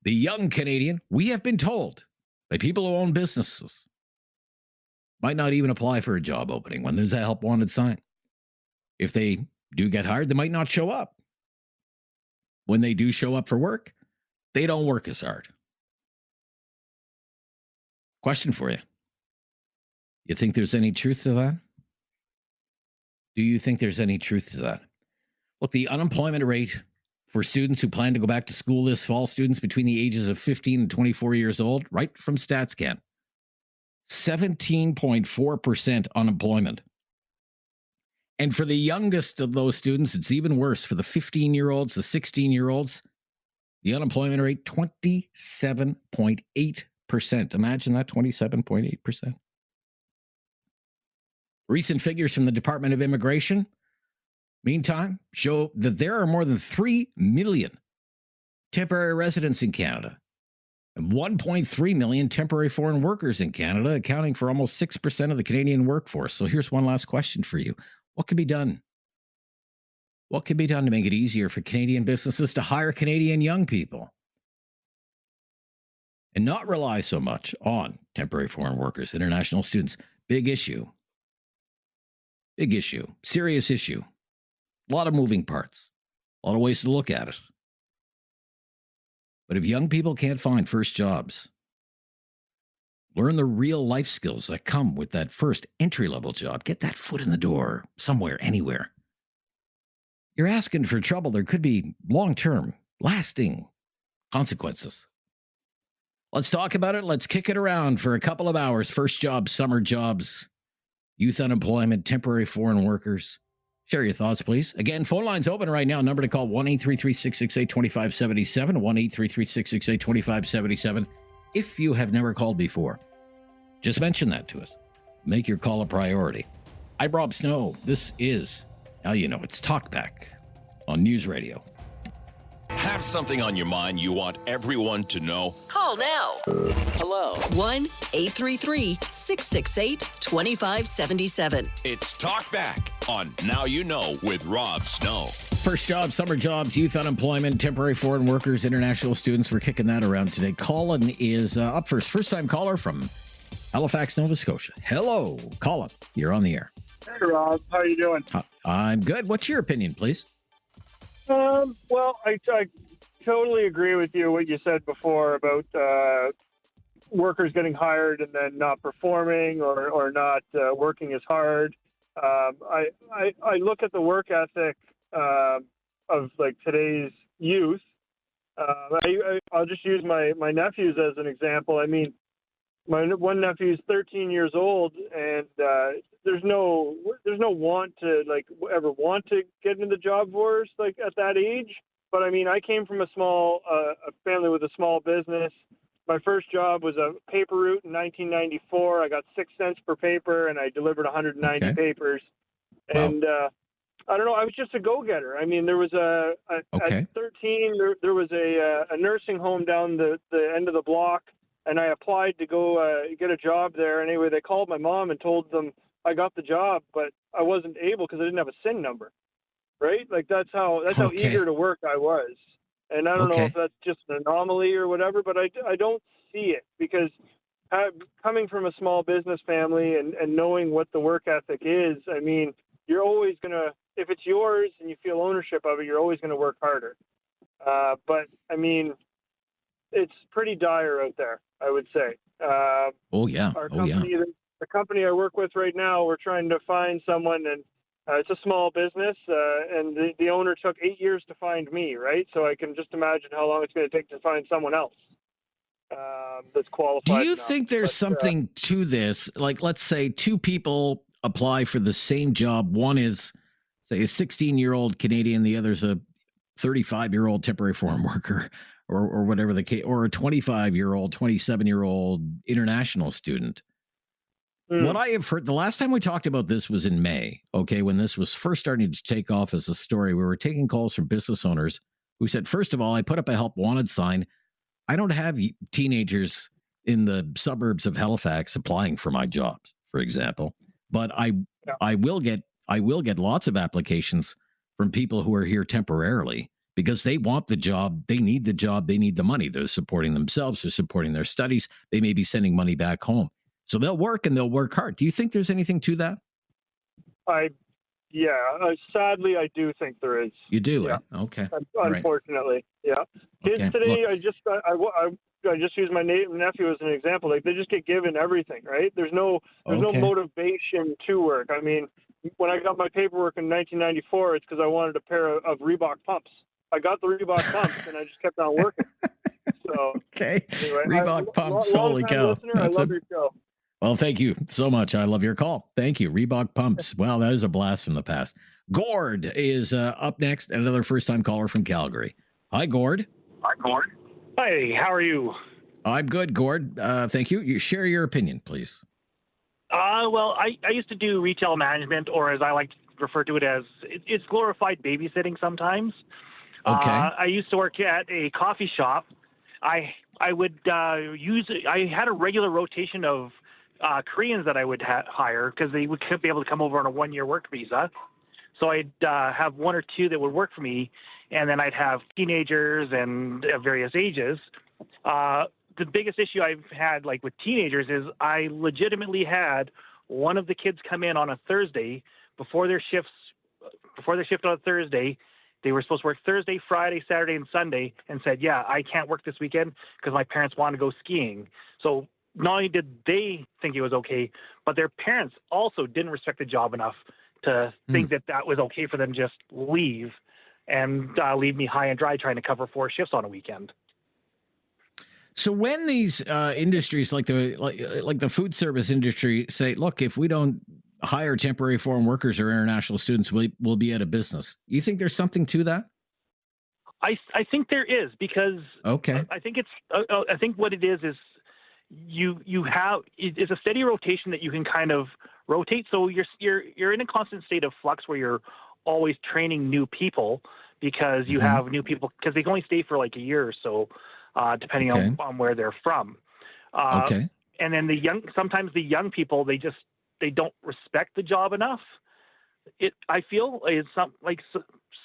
The young Canadian, we have been told by people who own businesses, might not even apply for a job opening when there's a help wanted sign. If they do get hired, they might not show up. When they do show up for work, they don't work as hard. Question for you. You think there's any truth to that? Do you think there's any truth to that? Look, the unemployment rate for students who plan to go back to school this fall, students between the ages of 15 and 24 years old, right from StatsCan, 17.4% unemployment. And for the youngest of those students, it's even worse. For the 15-year-olds, the 16-year-olds, the unemployment rate, 27.8%. Imagine that, 27.8%. Recent figures from the Department of Immigration, meantime, show that there are more than 3 million temporary residents in Canada and 1.3 million temporary foreign workers in Canada, accounting for almost 6% of the Canadian workforce. So here's one last question for you. What can be done? What can be done to make it easier for Canadian businesses to hire Canadian young people and not rely so much on temporary foreign workers, international students? Big issue. Big issue. Serious issue. A lot of moving parts. A lot of ways to look at it. But if young people can't find first jobs, learn the real life skills that come with that first entry-level job, get that foot in the door somewhere, anywhere, you're asking for trouble. There could be long-term, lasting consequences. Let's talk about it. Let's kick it around for a couple of hours. First jobs, summer jobs, youth unemployment, temporary foreign workers. Share your thoughts, please. Again, phone line's open right now. Number to call, 1-833-668-2577, 1-833-668-2577. If you have never called before, just mention that to us. Make your call a priority. I'm Rob Snow. This is Now You Know. It's Talkback on News Radio. Have something on your mind you want everyone to know? Call now. Hello. 1-833-668-2577. It's Talkback on Now You Know with Rob Snow. First jobs, summer jobs, youth unemployment, temporary foreign workers, international students. We're kicking that around today. Colin is up first. First-time caller from Halifax, Nova Scotia. Hello, Colin. You're on the air. Hey, Rob. How are you doing? I'm good. What's your opinion, please? Well, I totally agree with you, what you said before about workers getting hired and then not performing or not working as hard. I look at the work ethic of like today's youth. I'll just use my nephews as an example. I mean, my one nephew's 13 years old, and there's no want to ever want to get into the job force like at that age. But I mean, I came from a family with a small business. My first job was a paper route in 1994. I got 6 cents per paper, and I delivered 190 papers. Wow. And I don't know. I was just a go-getter. I mean, there was at 13, there was a nursing home down the end of the block, and I applied to go get a job there. Anyway, they called my mom and told them I got the job, but I wasn't able because I didn't have a SIN number. Right? Like that's how eager to work I was. And I don't know if that's just an anomaly or whatever, but I don't see it because coming from a small business family and knowing what the work ethic is, I mean, you're always going to, if it's yours and you feel ownership of it, you're always going to work harder. But I mean, it's pretty dire out there, I would say. Our company, the company I work with right now, we're trying to find someone, and it's a small business, and the owner took 8 years to find me, right? So I can just imagine how long it's going to take to find someone else that's qualified. Do you enough. think there's something to this? Like, let's say two people apply for the same job. One is, say, a 16-year-old Canadian. The other's a 35-year-old temporary foreign worker, or whatever the case, or a 25-year-old, 27-year-old international student. What I have heard, the last time we talked about this was in May, okay, when this was first starting to take off as a story. We were taking calls from business owners who said, first of all, I put up a help wanted sign. I don't have teenagers in the suburbs of Halifax applying for my jobs, for example, but I will get lots of applications from people who are here temporarily because they want the job, they need the money. They're supporting themselves, they're supporting their studies. They may be sending money back home. So they'll work and they'll work hard. Do you think there's anything to that? Sadly, I do think there is. You do? Yeah. Okay. Unfortunately, yeah. Kids today, look. I just use my nephew as an example. Like, they just get given everything, right? There's no motivation to work. I mean, when I got my paperwork in 1994, it's because I wanted a pair of Reebok pumps. I got the Reebok pumps, and I just kept on working. So okay, anyway, Reebok pumps. Holy cow! Listener, I love your show. Well, thank you so much. I love your call. Thank you. Reebok pumps. Wow, that is a blast from the past. Gord is up next, another first-time caller from Calgary. Hi, Gord. Hi, how are you? I'm good, Gord. Thank you. You share your opinion, please. Well, I used to do retail management, or as I like to refer to it as, it's glorified babysitting sometimes. Okay. I used to work at a coffee shop. I would I had a regular rotation of Koreans that I would hire because they would be able to come over on a one-year work visa. So I'd have one or two that would work for me, and then I'd have teenagers and various ages. The biggest issue I've had, like with teenagers, is I legitimately had one of the kids come in on a Thursday before their shift on a Thursday. They were supposed to work Thursday, Friday, Saturday, and Sunday, and said, yeah, I can't work this weekend because my parents want to go skiing. So not only did they think it was okay, but their parents also didn't respect the job enough to think that was okay for them to just leave and leave me high and dry trying to cover 4 shifts on a weekend. So when these industries like the food service industry say, look, if we don't hire temporary foreign workers or international students, we'll be out of business. You think there's something to that? I think there is, because I think what it is you have, it's a steady rotation that you can kind of rotate. So you're in a constant state of flux where you're always training new people because you have new people, because they can only stay for like a year or so, depending on where they're from. And then sometimes the young people, they don't respect the job enough. I feel it's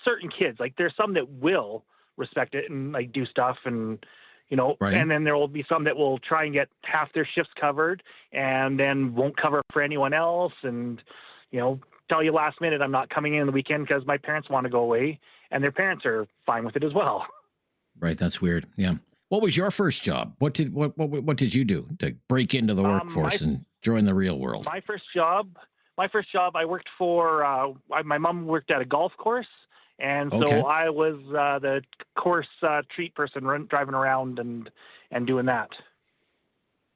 certain kids, like there's some that will respect it and like do stuff and, and then there will be some that will try and get half their shifts covered and then won't cover for anyone else. And, tell you last minute, I'm not coming in the weekend because my parents want to go away, and their parents are fine with it as well. Right. That's weird. Yeah. What was your first job? What did you do to break into the workforce and join the real world? My first job, I worked for, my mom worked at a golf course. And so I was the course treat person driving around and doing that.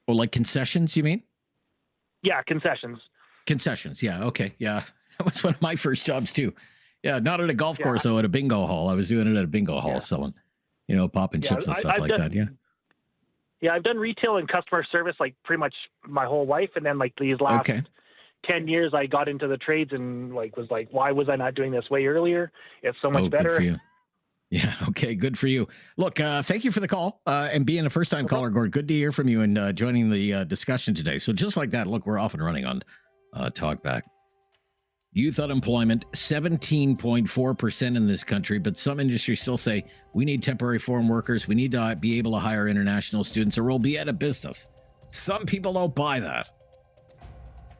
Oh, like concessions, you mean? Yeah, concessions. Concessions, yeah, okay, yeah. That was one of my first jobs too. Yeah, not at a golf course, though, at a bingo hall. I was doing it at a bingo hall, selling, popping chips and stuff that, yeah. Yeah, I've done retail and customer service like pretty much my whole life. And then like these last 10 years, I got into the trades and was like, why was I not doing this way earlier? It's so much better. Good for you. Yeah. Okay. Good for you. Look, thank you for the call and being a first-time caller, Gord. Good to hear from you and joining the discussion today. So just like that, look, we're off and running on Talkback. Youth unemployment, 17.4% in this country, but some industries still say we need temporary foreign workers. We need to be able to hire international students or we'll be out of business. Some people don't buy that.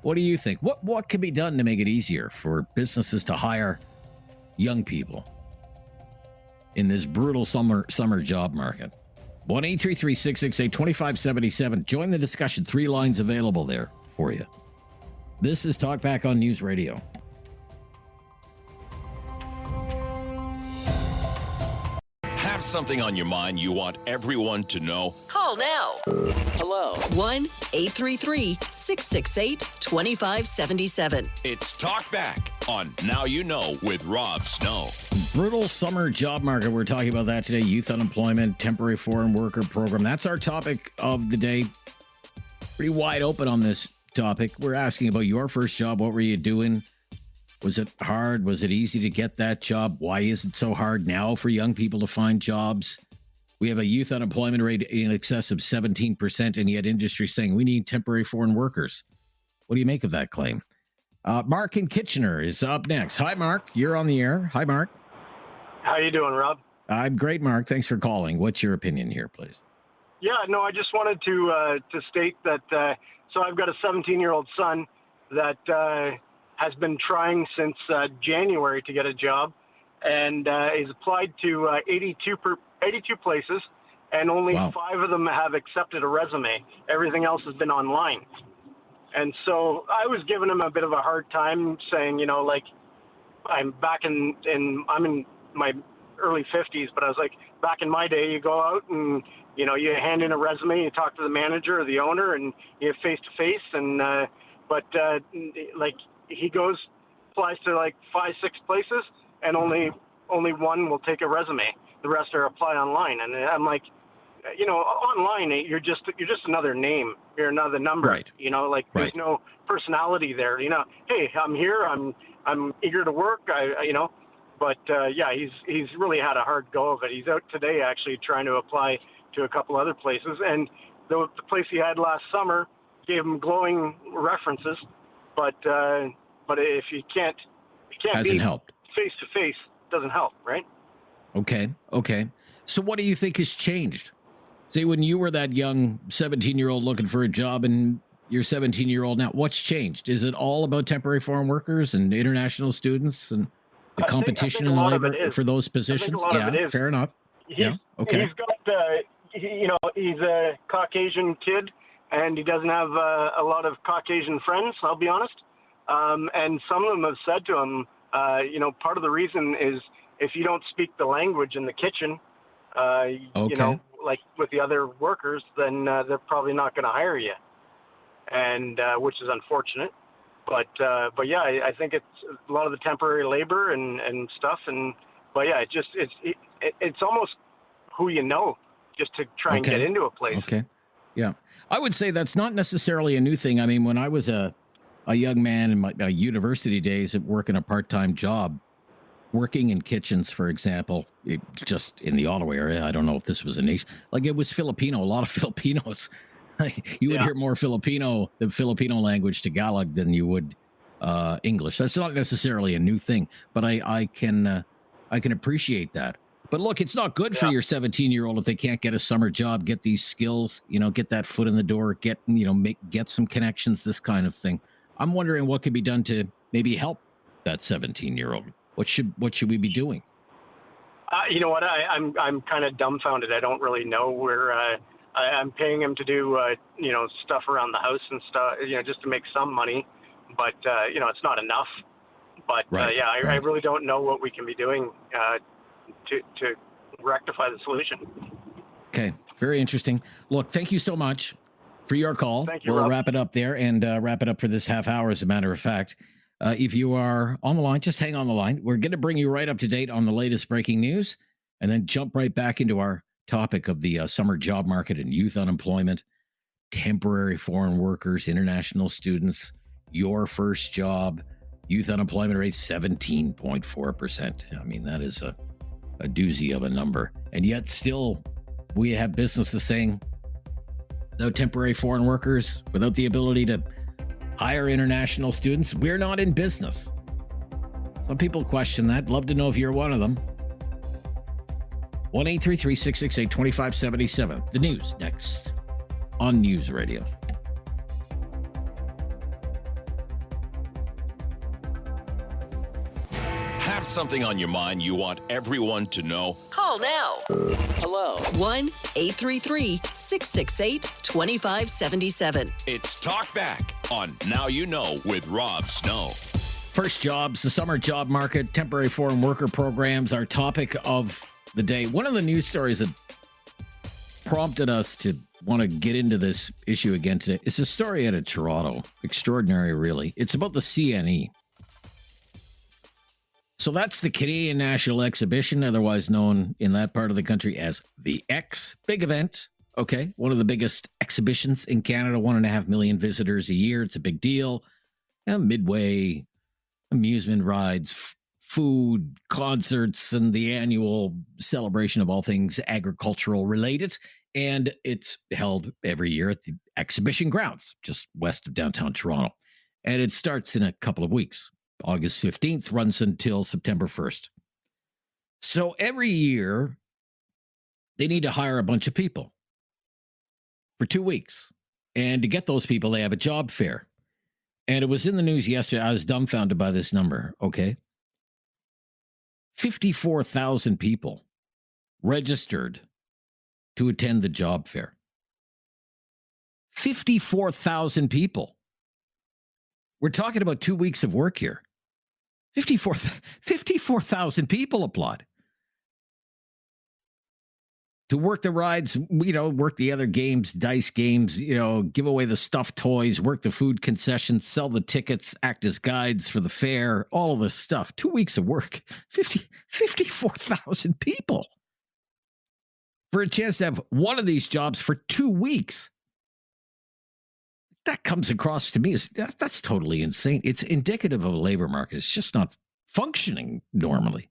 What do you think? What can be done to make it easier for businesses to hire young people in this brutal summer job market? 1-833-668-2577. Join the discussion. 3 lines available there for you. This is Talkback on News Radio. Have something on your mind you want everyone to know? Call now. Hello. 1-833-668-2577. It's Talkback on Now You Know with Rob Snow. Brutal summer job market. We're talking about that today. Youth unemployment, temporary foreign worker program. That's our topic of the day. Pretty wide open on this topic. We're asking about your first job. What were you doing? Was it hard? Was it easy to get that job? Why is it so hard now for young people to find jobs? We have a youth unemployment rate in excess of 17%, and yet industry saying we need temporary foreign workers. What do you make of that claim? Mark in Kitchener is up next. Hi, Mark. You're on the air. Hi, Mark. How you doing, Rob? I'm great, Mark. Thanks for calling. What's your opinion here, please? Yeah, no, I just wanted to state that, so I've got a 17-year-old son that has been trying since January to get a job, and he's applied to 82 places, and only 5 of them have accepted a resume. Everything else has been online. And so I was giving him a bit of a hard time, saying, you know, like, I'm back I'm in my early 50s, but I was like, back in my day, you go out and, you know, you hand in a resume, you talk to the manager or the owner, and you have face-to-face, and like, he applies to like 5-6 places, and only one will take a resume. The rest are apply online. And I'm like, you know, online, you're just another name. You're another number. Right. You know, like there's no personality there. You know, hey, I'm here. I'm eager to work. You know, but yeah, he's really had a hard go of it. He's out today actually trying to apply to a couple other places, and the place he had last summer gave him glowing references, but if you can't Hasn't be helped. face to face, doesn't help, right? Okay. So what do you think has changed? See, when you were that young 17-year-old looking for a job and you're 17-year-old now, what's changed? Is it all about temporary foreign workers and international students and the competition in the labor for those positions? Yeah, fair enough. Yeah, okay. He's got, you know, he's a Caucasian kid, and he doesn't have a lot of Caucasian friends, I'll be honest. And some of them have said to him, you know, part of the reason is if you don't speak the language in the kitchen, you know, like with the other workers, then they're probably not going to hire you, and which is unfortunate. But yeah, I think it's a lot of the temporary labor and stuff. But yeah, it's almost who you know, just to try and get into a place. Okay. Yeah. I would say that's not necessarily a new thing. I mean, when I was a young man in my university days at working a part-time job, working in kitchens, for example, just in the Ottawa area, I don't know if this was a nation, like it was Filipino, a lot of Filipinos. You would hear more the Filipino language Tagalog than you would English. That's not necessarily a new thing, but I can appreciate that. But look, it's not good for your 17-year-old if they can't get a summer job, get these skills, you know, get that foot in the door, get some connections, this kind of thing. I'm wondering what could be done to maybe help that 17-year-old. What should we be doing? You know what? I'm kind of dumbfounded. I don't really know where. I'm paying him to do you know, stuff around the house and stuff, you know, just to make some money, but you know, it's not enough. But yeah, I really don't know what we can be doing to rectify the solution. Okay, very interesting. Look, thank you so much for your call. Thank you, we'll Rob. wrap it up there and wrap it up for this half hour, as a matter of fact. If you are on the line, just hang on the line. We're going to bring you right up to date on the latest breaking news and then jump right back into our topic of the summer job market and youth unemployment, temporary foreign workers, international students, your first job, youth unemployment rate 17.4%. I mean, that is a doozy of a number. And yet still we have businesses saying without temporary foreign workers, without the ability to hire international students, we're not in business. Some people question that. Love to know if you're one of them. 1-833-668-2577. The news next on News Radio. Have something on your mind you want everyone to know? Call now. Hello. 1-833-668-2577. It's Talk Back on Now You Know with Rob Snow. First jobs, the summer job market, temporary foreign worker programs, our topic of the day. One of the news stories that prompted us to want to get into this issue again today is a story out of Toronto. Extraordinary, really. It's about the CNE. So that's the Canadian National Exhibition, otherwise known in that part of the country as the X. Big event, okay? One of the biggest exhibitions in Canada, 1.5 million visitors a year. It's a big deal. Midway, amusement rides, food, concerts, and the annual celebration of all things agricultural related. And it's held every year at the exhibition grounds, just west of downtown Toronto. And it starts in a couple of weeks. August 15th, runs until September 1st. So every year, they need to hire a bunch of people for 2 weeks. And to get those people, they have a job fair. And it was in the news yesterday. I was dumbfounded by this number, okay? 54,000 people registered to attend the job fair. 54,000 people. We're talking about 2 weeks of work here. 54,000 people applied to work the rides, work the other games, dice games, give away the stuffed toys, work the food concessions, sell the tickets, act as guides for the fair, all of this stuff. 2 weeks of work, 54,000 people for a chance to have one of these jobs for 2 weeks. That comes across to me as that's totally insane. It's indicative of a labor market. It's just not functioning normally.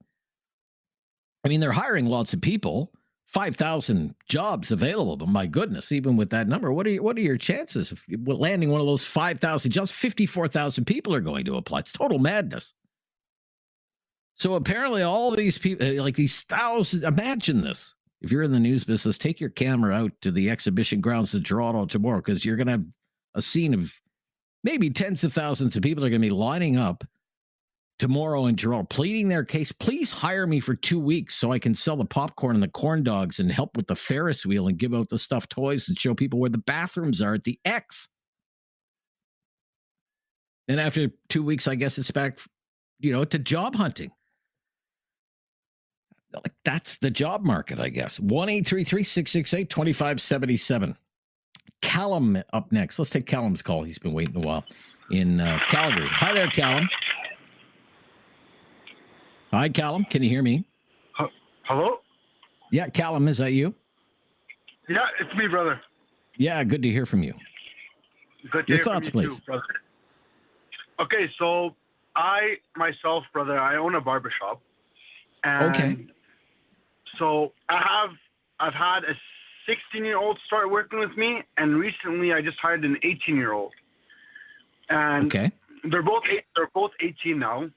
I mean, they're hiring lots of people, 5,000 jobs available, but my goodness, even with that number, what are your chances of landing one of those 5,000 jobs? 54,000 people are going to apply. It's total madness. So apparently all these people, like these thousands, imagine this. If you're in the news business, take your camera out to the exhibition grounds in Toronto tomorrow, because you're going to have a scene of maybe tens of thousands of people are going to be lining up tomorrow in Toronto, pleading their case. Please hire me for 2 weeks so I can sell the popcorn and the corn dogs and help with the Ferris wheel and give out the stuffed toys and show people where the bathrooms are at the X. And after 2 weeks, I guess it's back, to job hunting. Like, that's the job market, I guess. 1-833-668-2577. Callum up next. Let's take Callum's call. He's been waiting a while in Calgary. Hi there, Callum. Hi, Callum. Can you hear me? Hello? Yeah, Callum, is that you? Yeah, it's me, brother. Yeah, good to hear from you. Good to Your hear thoughts, from you please. too, brother. Okay, so I myself, brother, I own a barbershop. And okay. So I've had a 16-year-old start working with me, and recently I just hired an 18-year-old. And okay. They're both 18 now.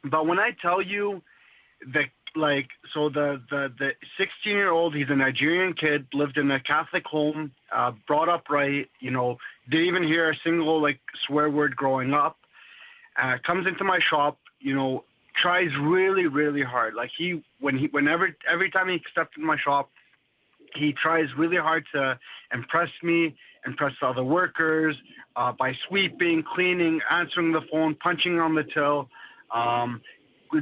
But when I tell you that, like, so the 16-year-old, he's a Nigerian kid, lived in a Catholic home, brought up right, didn't even hear a single swear word growing up. Comes into my shop, tries really, really hard. Like every time he steps in my shop, he tries really hard to impress me, impress the other workers, by sweeping, cleaning, answering the phone, punching on the till,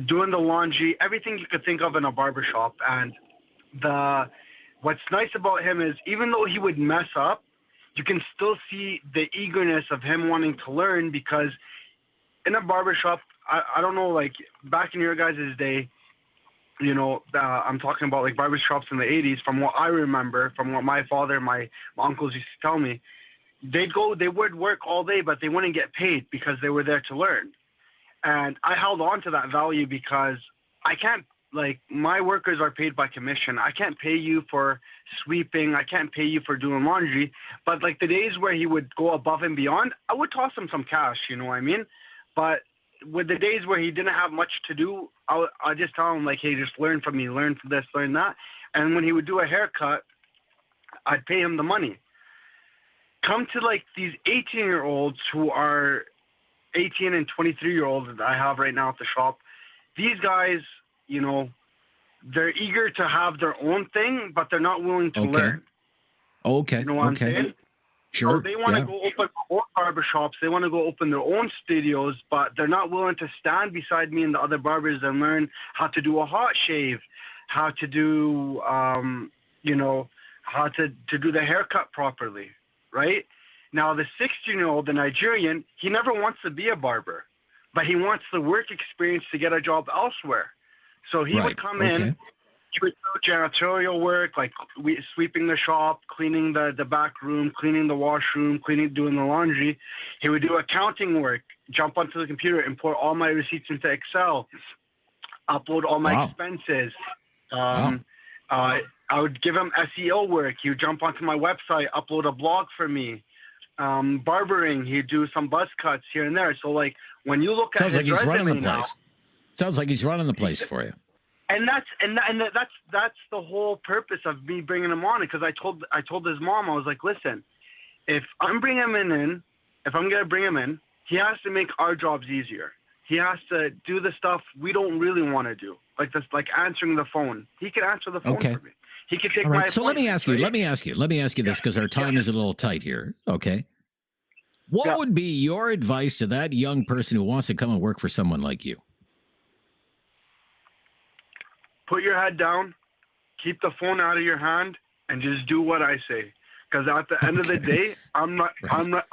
doing the laundry, everything you could think of in a barbershop. And what's nice about him is, even though he would mess up, you can still see the eagerness of him wanting to learn, because in a barbershop, I don't know, back in your guys' day, I'm talking about barbershops in the 80s, from what I remember, from what my father, my uncles used to tell me, they would work all day, but they wouldn't get paid because they were there to learn. And I held on to that value, because I can't, my workers are paid by commission. I can't pay you for sweeping. I can't pay you for doing laundry. But the days where he would go above and beyond, I would toss him some cash, you know what I mean? But with the days where he didn't have much to do, I just tell him, hey, just learn from me, learn from this, learn that. And when he would do a haircut, I'd pay him the money. Come to these 18-year-olds who are 18 and 23-year-olds that I have right now at the shop, these guys, you know, they're eager to have their own thing, but they're not willing to learn. Okay. You know what I'm saying? Sure. So they want to go open their own barbershops. They want to go open their own studios, but they're not willing to stand beside me and the other barbers and learn how to do a hot shave, how to do, you know, how to do the haircut properly, right? Now, the 16-year-old, the Nigerian, he never wants to be a barber, but he wants the work experience to get a job elsewhere. So he would come in, he would do janitorial work, like sweeping the shop, cleaning the back room, cleaning the washroom, doing the laundry. He would do accounting work, jump onto the computer, import all my receipts into Excel, upload all my expenses. I would give him SEO work. He would jump onto my website, upload a blog for me. Barbering, he'd do some buzz cuts here and there. So, like, when you look at his resume now, sounds like he's running the place for you. And that's the whole purpose of me bringing him on. Because I told his mom, I was like, listen, if I'm bringing him in, if I'm gonna bring him in, he has to make our jobs easier. He has to do the stuff we don't really want to do, like this, like answering the phone. He can answer the phone for me. He can take my. So let me ask you this, because our time is a little tight here. Okay. What would be your advice to that young person who wants to come and work for someone like you? Put your head down, keep the phone out of your hand, and just do what I say. Because at the end of the day, I'm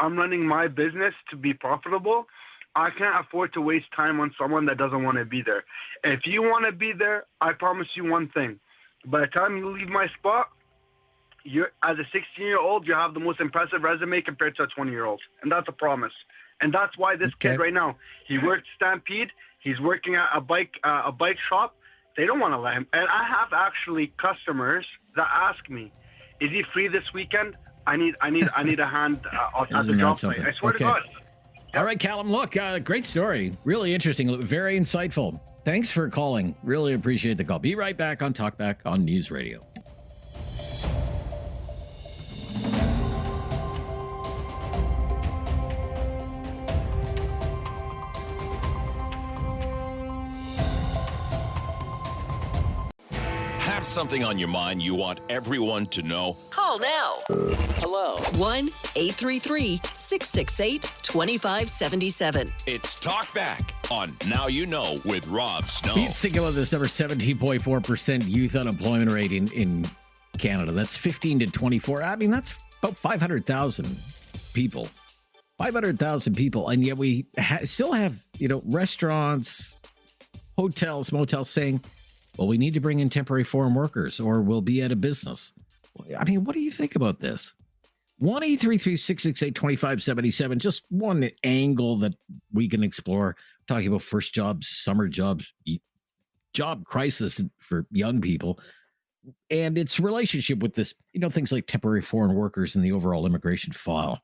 running my business to be profitable. I can't afford to waste time on someone that doesn't want to be there. If you want to be there, I promise you one thing. By the time you leave my spot, as a 16-year-old, you have the most impressive resume compared to a 20-year-old. And that's a promise. And that's why this kid right now, he worked Stampede. He's working at a bike shop. They don't want to let him. And I have actually customers that ask me, "Is he free this weekend? I need a hand at the job site." I swear to God. All right, Callum, look, great story. Really interesting, very insightful. Thanks for calling. Really appreciate the call. Be right back on Talkback on News Radio. Have something on your mind you want everyone to know? Call now. Hello. 1-833-668-2577. It's Talkback on Now You Know with Rob Snow. You think about this number, 17.4% youth unemployment rate in Canada. That's 15 to 24. I mean, that's about 500,000 people. 500,000 people. And yet we still have, restaurants, hotels, motels saying, well, we need to bring in temporary foreign workers or we'll be out of business. I mean, what do you think about this? 1-833-668-2577. Just one angle that we can explore, talking about first jobs, summer jobs, job crisis for young people, and its relationship with this, things like temporary foreign workers and the overall immigration file.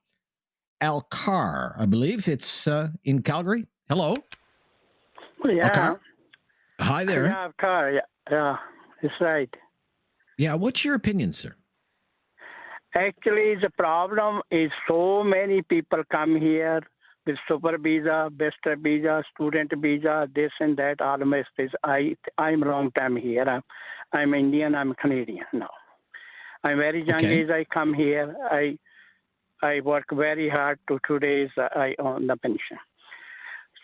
Al Carr, I believe it's in Calgary. Hello. Yeah. Al-Carr? Hi there. Yeah, Carr. Yeah, it's right. Yeah, what's your opinion, sir? Actually, the problem is so many people come here with super visa, best visa, student visa, this and that, all my space. I'm wrong time here. I'm Indian, I'm Canadian now. I'm very young age, I come here. I work very hard to 2 days, I own the pension.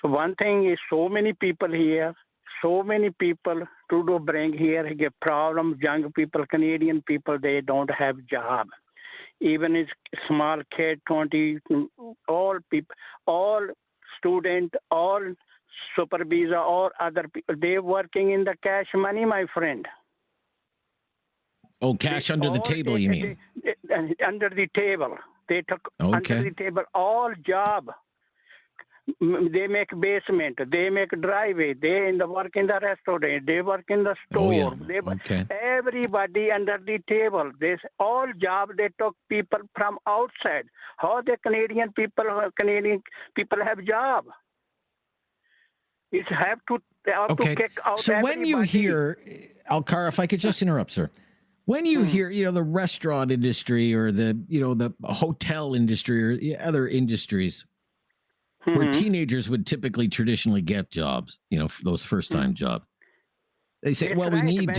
So one thing is so many people here, so many people to bring here, get problems, young people, Canadian people, they don't have job. Even it's small kid, 20, all people, all student, all super visa, all other people, they working in the cash money, my friend. Oh, cash under the table, you mean? Under the table. They took under the table all job. They make basement, they make driveway, they work in the restaurant, they work in the store. Everybody under the table. This all job they took people from outside. How the Canadian people have job? It have to kick out. So when you hear, Al-Carr, if I could just interrupt, sir. When you hear, the restaurant industry or the hotel industry or the other industries, where teenagers would typically traditionally get jobs, for those first-time jobs. They say, That's well, we right. need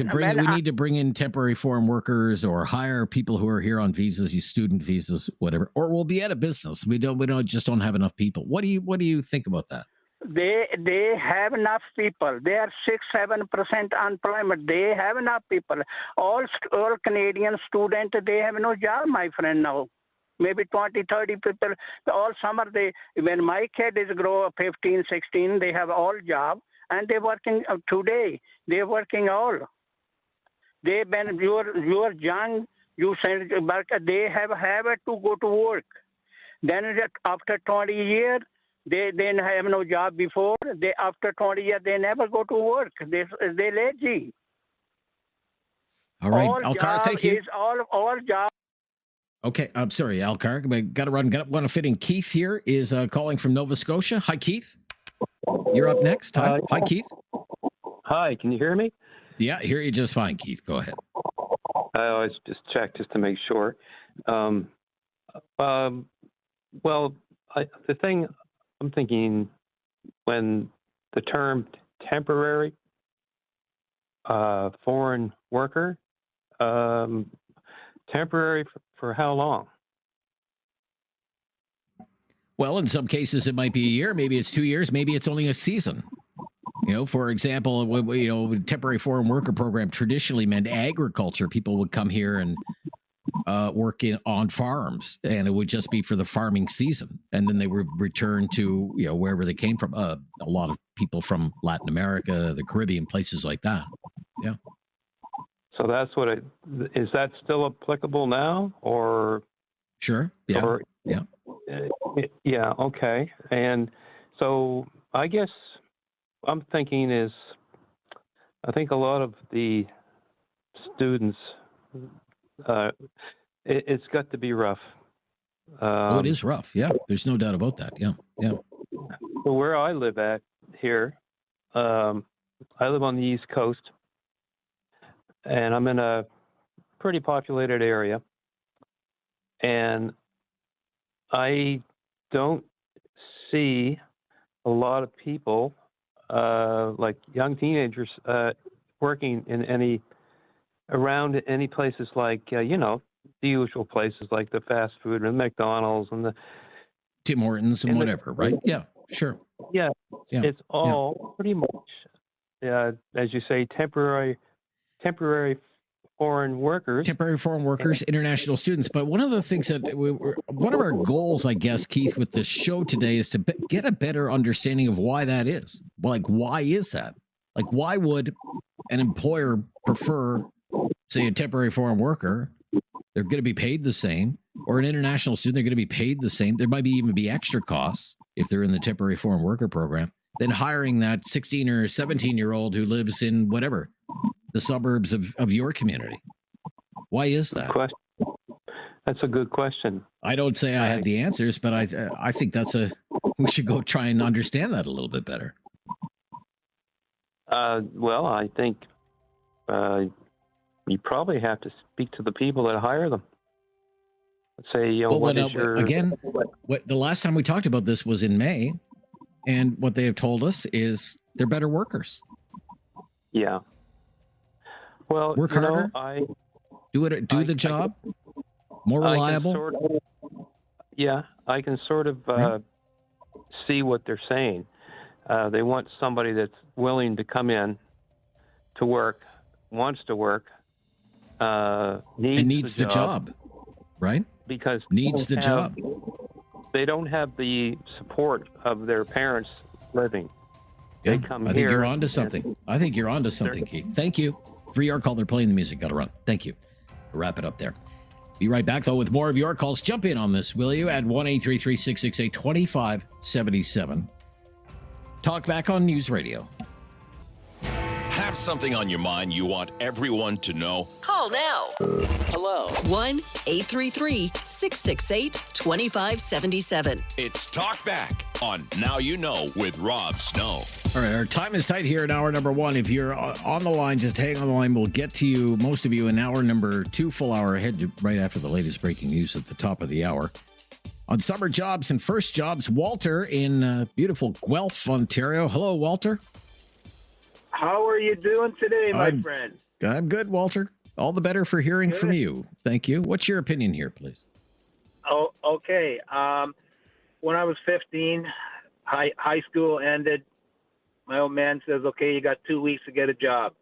to bring in temporary foreign workers or hire people who are here on visas, these student visas, whatever, or we'll be out of business. We don't have enough people. What do you think about that? They have enough people. They are 6-7% unemployment. They have enough people. All Canadian students, they have no job, my friend, now. Maybe 20, 30 people. All summer, when my kid is grow up 15, 16, they have all job. And they're working today. They're working all. When you're young, you send back. They have to go to work. Then after 20 years, they have no job before. After 20 years, they never go to work. They lazy. All right, Alcar, thank you. All job. Okay, I'm sorry, Alcar. Got to run. Want to fit in. Keith here is calling from Nova Scotia. Hi, Keith. You're up next. Hi, Keith. Hi, can you hear me? Yeah, hear you just fine, Keith. Go ahead. I always just check just to make sure. The thing I'm thinking when the term temporary foreign worker, temporary for how long? Well, in some cases, it might be a year. Maybe it's 2 years. Maybe it's only a season. For example, temporary foreign worker program traditionally meant agriculture. People would come here and work on farms, and it would just be for the farming season. And then they would return to, wherever they came from. A lot of people from Latin America, the Caribbean, places like that. Yeah. So that's is that still applicable now, or? Sure. Yeah. Yeah. Yeah. Okay. And so I guess I'm thinking I think a lot of the students, it's got to be rough. It is rough. Yeah. There's no doubt about that. Yeah. Yeah. So where I live at here, I live on the East Coast, and I'm in a pretty populated area, and I don't see a lot of people, like young teenagers, working in around any places like, the usual places like the fast food and McDonald's and the Tim Hortons and whatever, right? Yeah, sure. Yeah, it's all pretty much, as you say, temporary foreign workers. Temporary foreign workers, international students. But one of the things that one of our goals, I guess, Keith, with this show today is to get a better understanding of why that is. Like, why is that? Like, why would an employer prefer, say, a temporary foreign worker? They're going to be paid the same, or an international student, they're going to be paid the same. There might even be extra costs if they're in the temporary foreign worker program than hiring that 16 or 17-year-old who lives in whatever, the suburbs of your community. Why is that? That's a good question. I don't say I have the answers, but I think we should go try and understand that a little bit better. Well, I think you probably have to speak to the people that hire them. Let's say, the last time we talked about this was in May, and what they have told us is they're better workers. Yeah. Well, work harder. Do the job. More reliable. I can sort of see what they're saying. They want somebody that's willing to come in to work, wants to work, needs the job, right? Because needs the job. They don't have the support of their parents living. Yeah, I think you're onto something. I think you're onto something, Keith. Thank you for your call. They're playing the music. Got to run. Thank you. We'll wrap it up there. Be right back, though, with more of your calls. Jump in on this, will you? At 1-833-668-2577. Talk back on News Radio. Have something on your mind you want everyone to know? Call now. Hello. 1-833-668-2577. It's Talk Back on Now You Know with Rob Snow. All right, our time is tight here in hour number one. If you're on the line, just hang on the line. We'll get to you, most of you, in hour number two, full hour ahead, right after the latest breaking news at the top of the hour. On summer jobs and first jobs, Walter in beautiful Guelph, Ontario. Hello, Walter. How are you doing today, my friend? I'm good, Walter. All the better for hearing from you. Thank you. What's your opinion here, please? Oh, okay. When I was 15, high school ended. My old man says, okay, you got 2 weeks to get a job.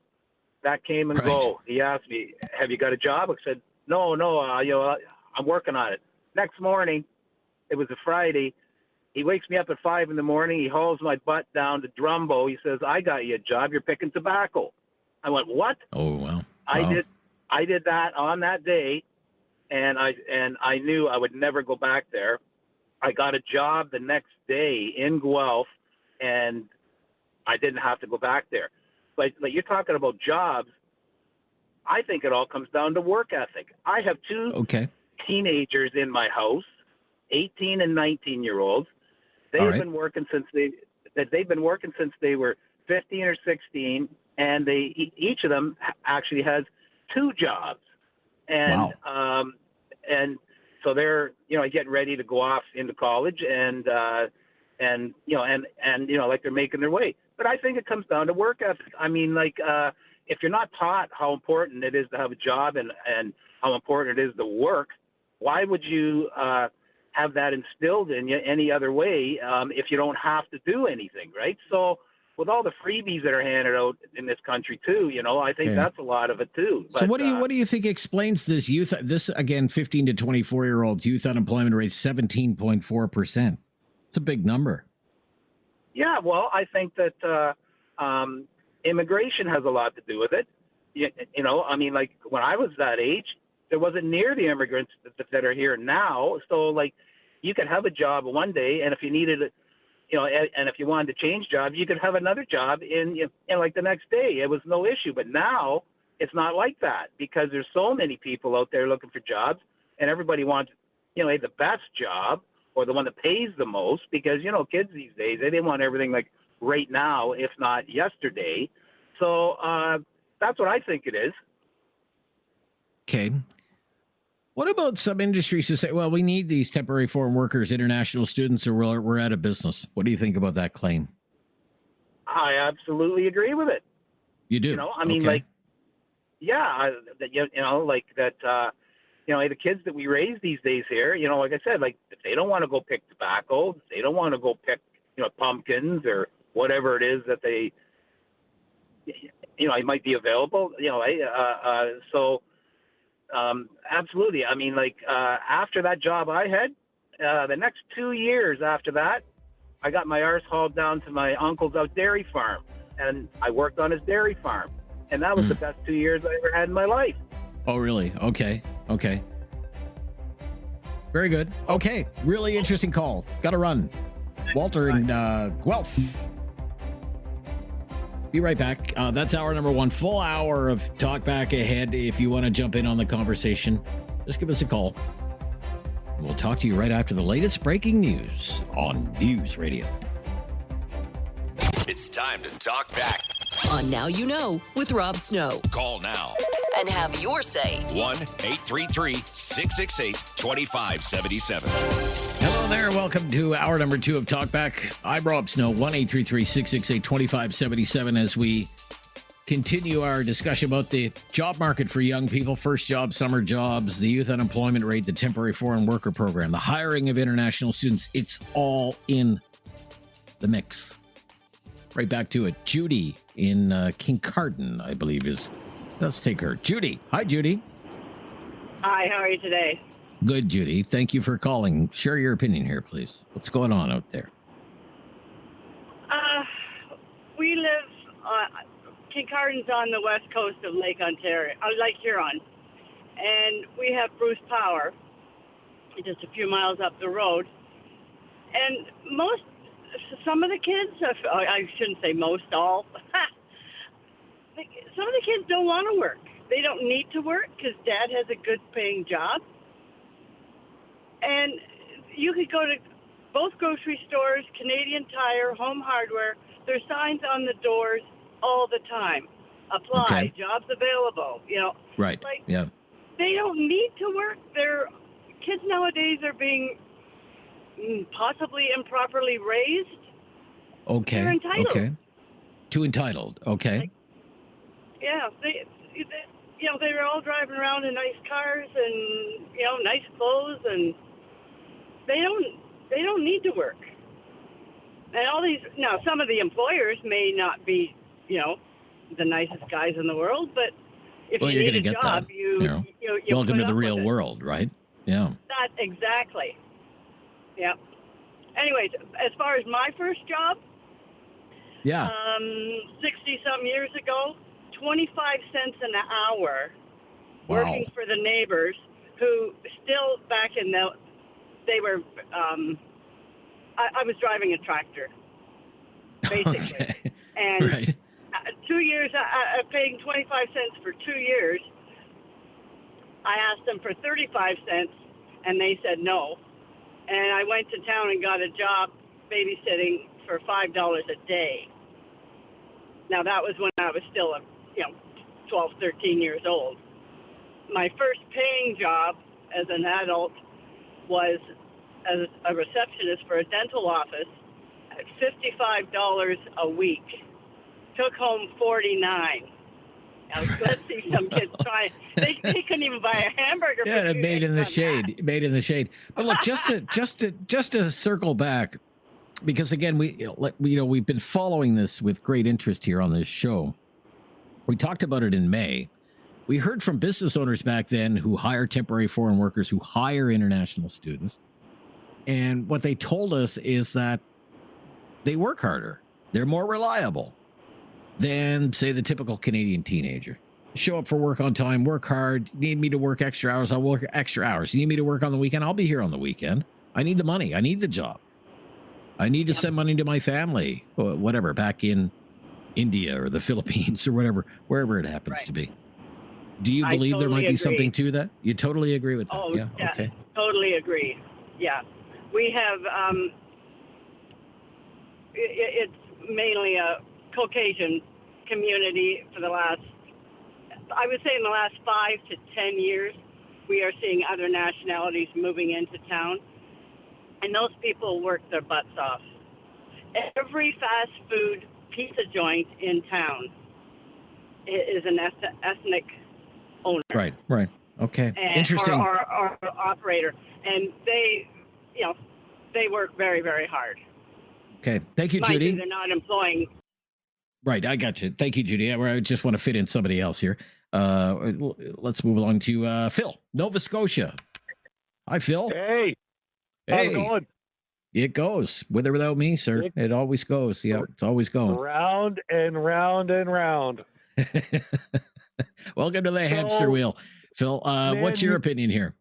That came and go. He asked me, have you got a job? I said, no, I'm working on it. Next morning, it was a Friday. He wakes me up at 5 in the morning. He hauls my butt down to Drumbo. He says, I got you a job. You're picking tobacco. I went, what? Oh, wow. I did that on that day, and I knew I would never go back there. I got a job the next day in Guelph, and I didn't have to go back there. But you're talking about jobs. I think it all comes down to work ethic. I have two teenagers in my house, 18 and 19-year-olds. They've been working since they were 15 or 16, and each of them actually has 2 jobs. And and so they're getting ready to go off into college, and like they're making their way. But I think it comes down to work ethic. I mean, if you're not taught how important it is to have a job and how important it is to work, why would you have that instilled in you any other way if you don't have to do anything, right? So with all the freebies that are handed out in this country too, I think that's a lot of it too. But, so what do you think explains this again, 15 to 24-year-olds youth unemployment rate 17.4%? It's a big number. Yeah, well, I think that immigration has a lot to do with it. I mean, when I was that age, there wasn't near the immigrants that are here now. So, you could have a job one day, and if you needed it, and if you wanted to change jobs, you could have another job in the next day. It was no issue. But now it's not like that because there's so many people out there looking for jobs, and everybody wants, the best job or the one that pays the most because, kids these days, they want everything right now, if not yesterday. So that's what I think it is. Okay. What about some industries who say, well, we need these temporary foreign workers, international students, or we're out of business? What do you think about that claim? I absolutely agree with it. You do? I mean, the kids that we raise these days here, like I said, if they don't want to go pick tobacco, if they don't want to go pick, pumpkins or whatever it is that they, it might be available, absolutely. I mean, after that job I had, the next 2 years after that, I got my arse hauled down to my uncle's dairy farm, and I worked on his dairy farm, and that was the best 2 years I ever had in my life. Oh, really? Okay. Very good. Okay. Really interesting call. Got to run. Walter in Guelph. Be right back. That's hour number 1. Full hour of talk back ahead. If you want to jump in on the conversation, just give us a call. We'll talk to you right after the latest breaking news on News Radio. It's time to talk back. On Now You Know with Rob Snow. Call now And have your say. 1-833-668-2577. Hello there. Welcome to hour number 2 of Talkback. I'm Rob Snow, 1-833-668-2577 as we continue our discussion about the job market for young people, first jobs, summer jobs, the youth unemployment rate, the temporary foreign worker program, the hiring of international students. It's all in the mix. Right back to it. Judy in Kincardine, I believe is. Let's take her. Judy. Hi, Judy. Hi, how are you today? Good, Judy. Thank you for calling. Share your opinion here, please. What's going on out there? We live, Kincardine's on the west coast of Lake Ontario, Lake Huron, and we have Bruce Power, just a few miles up the road. And some of the kids, I shouldn't say most, all, some of the kids don't want to work. They don't need to work because Dad has a good paying job. And you could go to both grocery stores, Canadian Tire, Home Hardware. There's signs on the doors all the time. Apply, jobs available, Right, yeah. They don't need to work. Kids nowadays are being possibly improperly raised. Okay. They're entitled. Okay. Too entitled. Okay. Yeah, they they were all driving around in nice cars and nice clothes, and they don't need to work. And all these now, some of the employers may not be the nicest guys in the world, but if Well, you you're need going to a get job, that. you Welcome put to the up real with it. world, right? Yeah. That exactly. Yeah. Anyways, as far as my first job, Yeah. 60-some years ago, 25 cents an hour, Wow. working for the neighbors who still back in they were, I was driving a tractor, basically. Okay. And Right. 2 years, paying 25 cents for 2 years, I asked them for 35 cents, and they said no. And I went to town and got a job babysitting for $5 a day. Now, that was when I was still 12, 13 years old. My first paying job as an adult was as a receptionist for a dental office at $55 a week. Took home $49. I was glad to see some kids trying. They couldn't even buy a hamburger. Yeah, for $2 made in the on shade. that. Made in the shade. But look, just to circle back, because again, we've been following this with great interest here on this show. We talked about it in May. We heard from business owners back then who hire temporary foreign workers, who hire international students. And what they told us is that they work harder. They're more reliable than, say, the typical Canadian teenager. Show up for work on time, work hard. Need me to work extra hours, I'll work extra hours. You need me to work on the weekend, I'll be here on the weekend. I need the money. I need the job. I need to send money to my family, or whatever, back in India or the Philippines or whatever, wherever it happens to be. Do you believe there might be something to that? You totally agree with that? Oh, yeah. Okay. Totally agree. Yeah. We have, it's mainly a Caucasian community for the last, I would say in the last 5 to 10 years, we are seeing other nationalities moving into town. And those people work their butts off. Every fast food pizza joint in town is an ethnic owner. Right. Okay. And, Interesting. Or operator. And they work very, very hard. Okay. Thank you, Mind Judy. you, they're not employing. Right. I got you. Thank you, Judy. I just want to fit in somebody else here. Let's move along to Phil, Nova Scotia. Hi, Phil. Hey. How's it going? It goes. With or without me, sir. It always goes. Yeah, it's always going. Round and round and round. Welcome to the hamster wheel. Phil, what's your opinion here?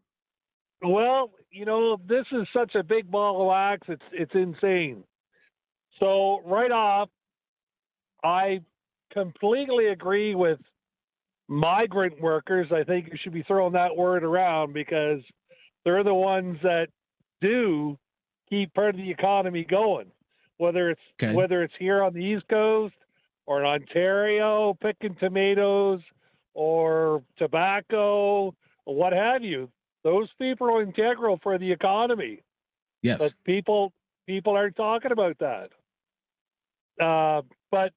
Well, this is such a big ball of wax. It's insane. So right off, I completely agree with migrant workers. I think you should be throwing that word around because they're the ones that do keep part of the economy going. Whether it's here on the East Coast or in Ontario picking tomatoes or tobacco or what have you, those people are integral for the economy. Yes. But people aren't talking about that. But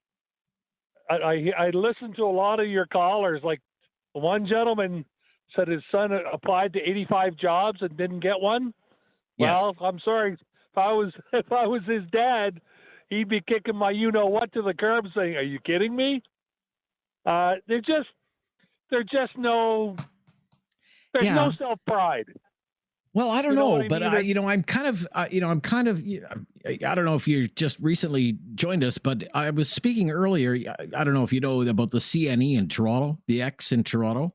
I listened to a lot of your callers. Like one gentleman said his son applied to 85 jobs and didn't get one. Yes. Well, I'm sorry. If I was his dad, he'd be kicking my what to the curb, saying, "Are you kidding me?" There's no self-pride. Well, I don't You know know, what I but mean? I'm kind of, I don't know if you just recently joined us, but I was speaking earlier. I don't know if you know about the CNE in Toronto, the X in Toronto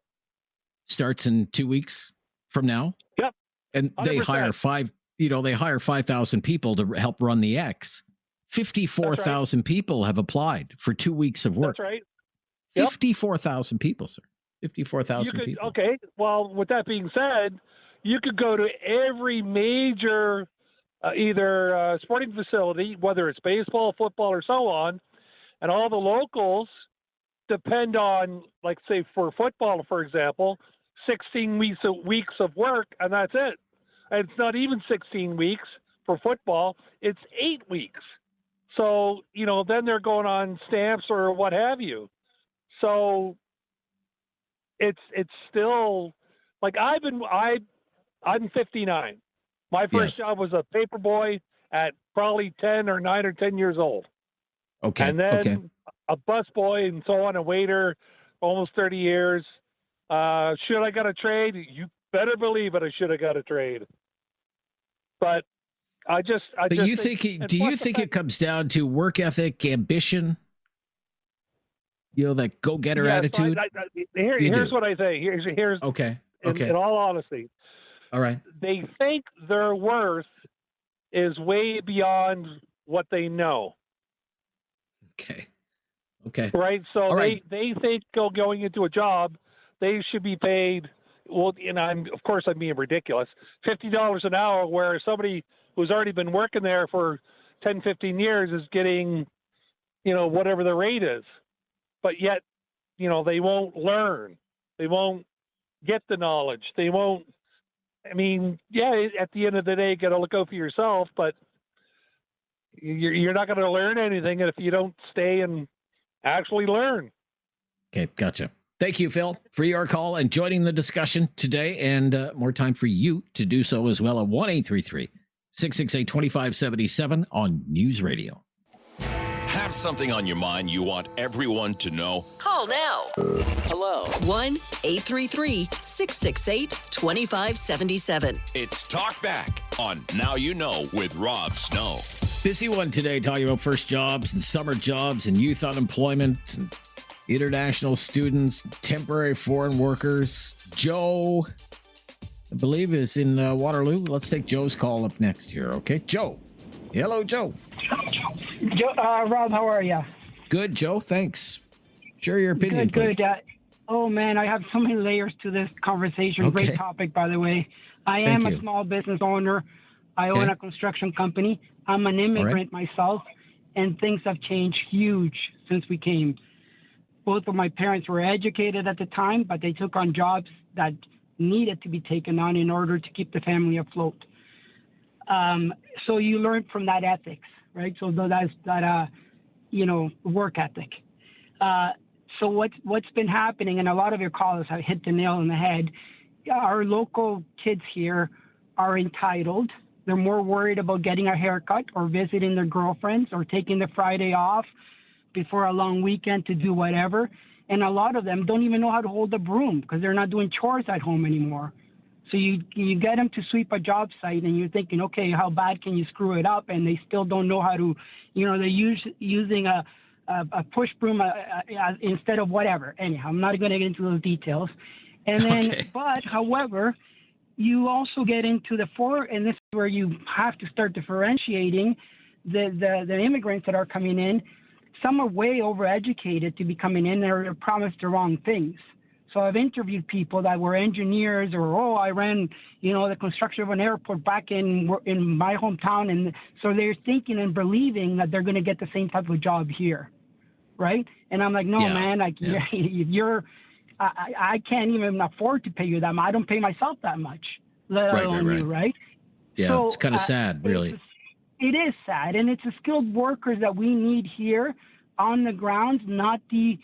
starts in 2 weeks from now. Yep. And they 100%. hire 5,000 people to help run the X. 54,000 people have applied for 2 weeks of work. That's right. 54,000 people, sir. 54,000 people. Okay. Well, with that being said, you could go to every major either sporting facility, whether it's baseball, football, or so on, and all the locals depend on, like, say, for football, for example, 16 weeks of work, and that's it. And it's not even 16 weeks. for football, it's 8 weeks. So, then they're going on stamps or what have you. So it's still like I'm 59. My first job was a paper boy at probably 10 or 9 or 10 years old. Okay. And then a bus boy and so on, a waiter, almost 30 years. Should I got a trade? You better believe it. I should have got a trade. But do you think it comes down to work ethic, ambition? That go-getter attitude? Here's what I say. Here's okay. In all honesty. All right. They think their worth is way beyond what they know. Okay. Right? So right. they think going into a job, they should be paid, well, and I'm being ridiculous, $50 an hour, where somebody who's already been working there for 10, 15 years is getting, whatever the rate is. But yet, they won't learn. They won't get the knowledge. They won't, at the end of the day, you got to look out for yourself, but you're not going to learn anything if you don't stay and actually learn. Okay, gotcha. Thank you, Phil, for your call and joining the discussion today, and more time for you to do so as well at 1-833-668-2577 on News Radio. Have something on your mind you want everyone to know? Call now. Hello. 1-833-668-2577. It's Talk Back on Now You Know with Rob Snow. Busy one today, talking about first jobs and summer jobs and youth unemployment and international students, temporary foreign workers. Joe, I believe, is in Waterloo. Let's take Joe's call up next here, okay? Joe. Hello, Joe. Joe, Rob, how are you? Good, Joe. Thanks. Share your opinion, please. Good. Oh, man, I have so many layers to this conversation. Okay. Great topic, by the way. I am a small business owner. I own a construction company. I'm an immigrant myself, and things have changed huge since we came. Both of my parents were educated at the time, but they took on jobs that needed to be taken on in order to keep the family afloat. So you learn from that ethics, right? So that's that, work ethic. So what's been happening, and a lot of your callers have hit the nail on the head, our local kids here are entitled. They're more worried about getting a haircut or visiting their girlfriends or taking the Friday off before a long weekend to do whatever. And a lot of them don't even know how to hold a broom because they're not doing chores at home anymore. So you get them to sweep a job site and you're thinking, okay, how bad can you screw it up? And they still don't know how to, they're using a push broom instead of whatever. Anyhow, I'm not going to get into those details. And then, but however, you also get into and this is where you have to start differentiating the immigrants that are coming in. Some are way overeducated to be coming in. They're promised the wrong things. So I've interviewed people that were engineers or, I ran, the construction of an airport back in my hometown. And so they're thinking and believing that they're going to get the same type of job here. Right. And I'm like, no, man, I can't even afford to pay you that much. I don't pay myself that much, let alone you, right? Yeah, so, it's kind of sad, really. It is sad. And it's the skilled workers that we need here on the grounds, not the,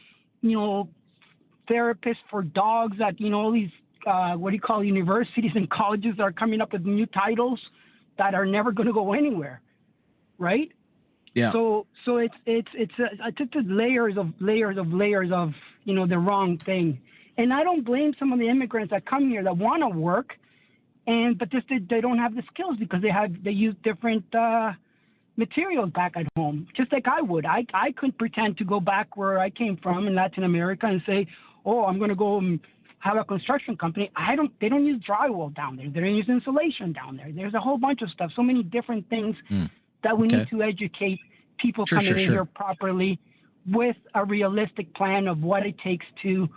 therapists for dogs at, all these, universities and colleges that are coming up with new titles that are never going to go anywhere, right? Yeah. So it's just layers of, the wrong thing. And I don't blame some of the immigrants that come here that want to work, but just they don't have the skills because they use different materials back at home, just like I would. I couldn't pretend to go back where I came from in Latin America and say, I'm going to go and have a construction company. They don't use drywall down there. They don't use insulation down there. There's a whole bunch of stuff, so many different things that we need to educate people coming in here properly with a realistic plan of what it takes to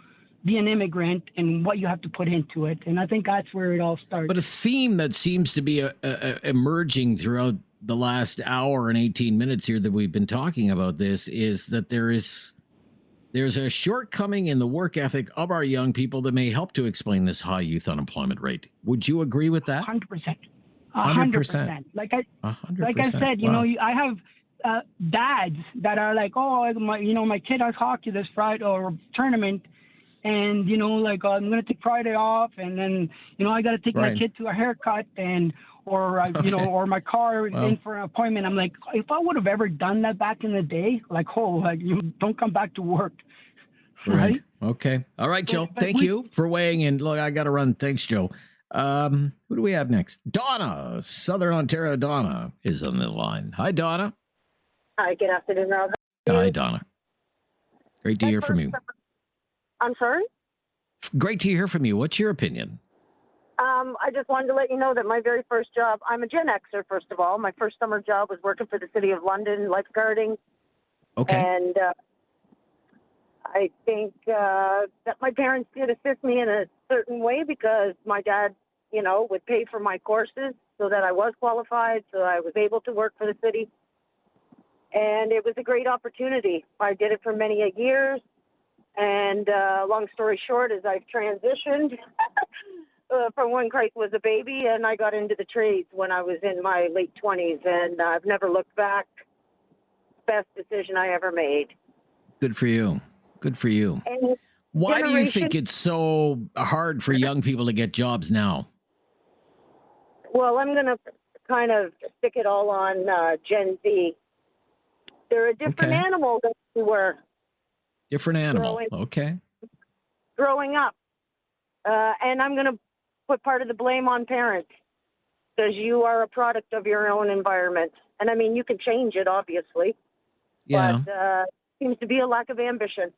be an immigrant and what you have to put into it. And I think that's where it all starts. But a theme that seems to be emerging throughout the last hour and 18 minutes here that we've been talking about this is that there's a shortcoming in the work ethic of our young people that may help to explain this high youth unemployment rate. Would you agree with that? 100%. 100%. Like I said, Wow. I have dads that are like, oh, my kid has hockey this Friday or tournament, and I'm gonna take Friday off, and then I got to take my kid to a haircut, or my car in for an appointment. I'm like, if I would have ever done that back in the day, you don't come back to work. Right? Okay. All right, Joe. Thank you for weighing in. Look, I got to run. Thanks, Joe. Who do we have next? Donna, Southern Ontario. Donna is on the line. Hi, Donna. Hi, good afternoon, Rob. Hi, Donna. Great to hear from you. I'm sorry? Great to hear from you. What's your opinion? I just wanted to let you know that my very first job, I'm a Gen Xer, first of all. My first summer job was working for the City of London, lifeguarding. Okay. And I think that my parents did assist me in a certain way because my dad, would pay for my courses so that I was qualified, so I was able to work for the city. And it was a great opportunity. I did it for many years. And long story short, as I've transitioned from when Christ was a baby, and I got into the trades when I was in my late 20s, and I've never looked back. Best decision I ever made. Good for you. Good for you. And why do you think it's so hard for young people to get jobs now? Well, I'm going to kind of stick it all on Gen Z. They're a different animal than we were. Different animal. Growing up. And I'm going to put part of the blame on parents because you are a product of your own environment. And I mean, you can change it, obviously. Yeah. But seems to be a lack of ambition.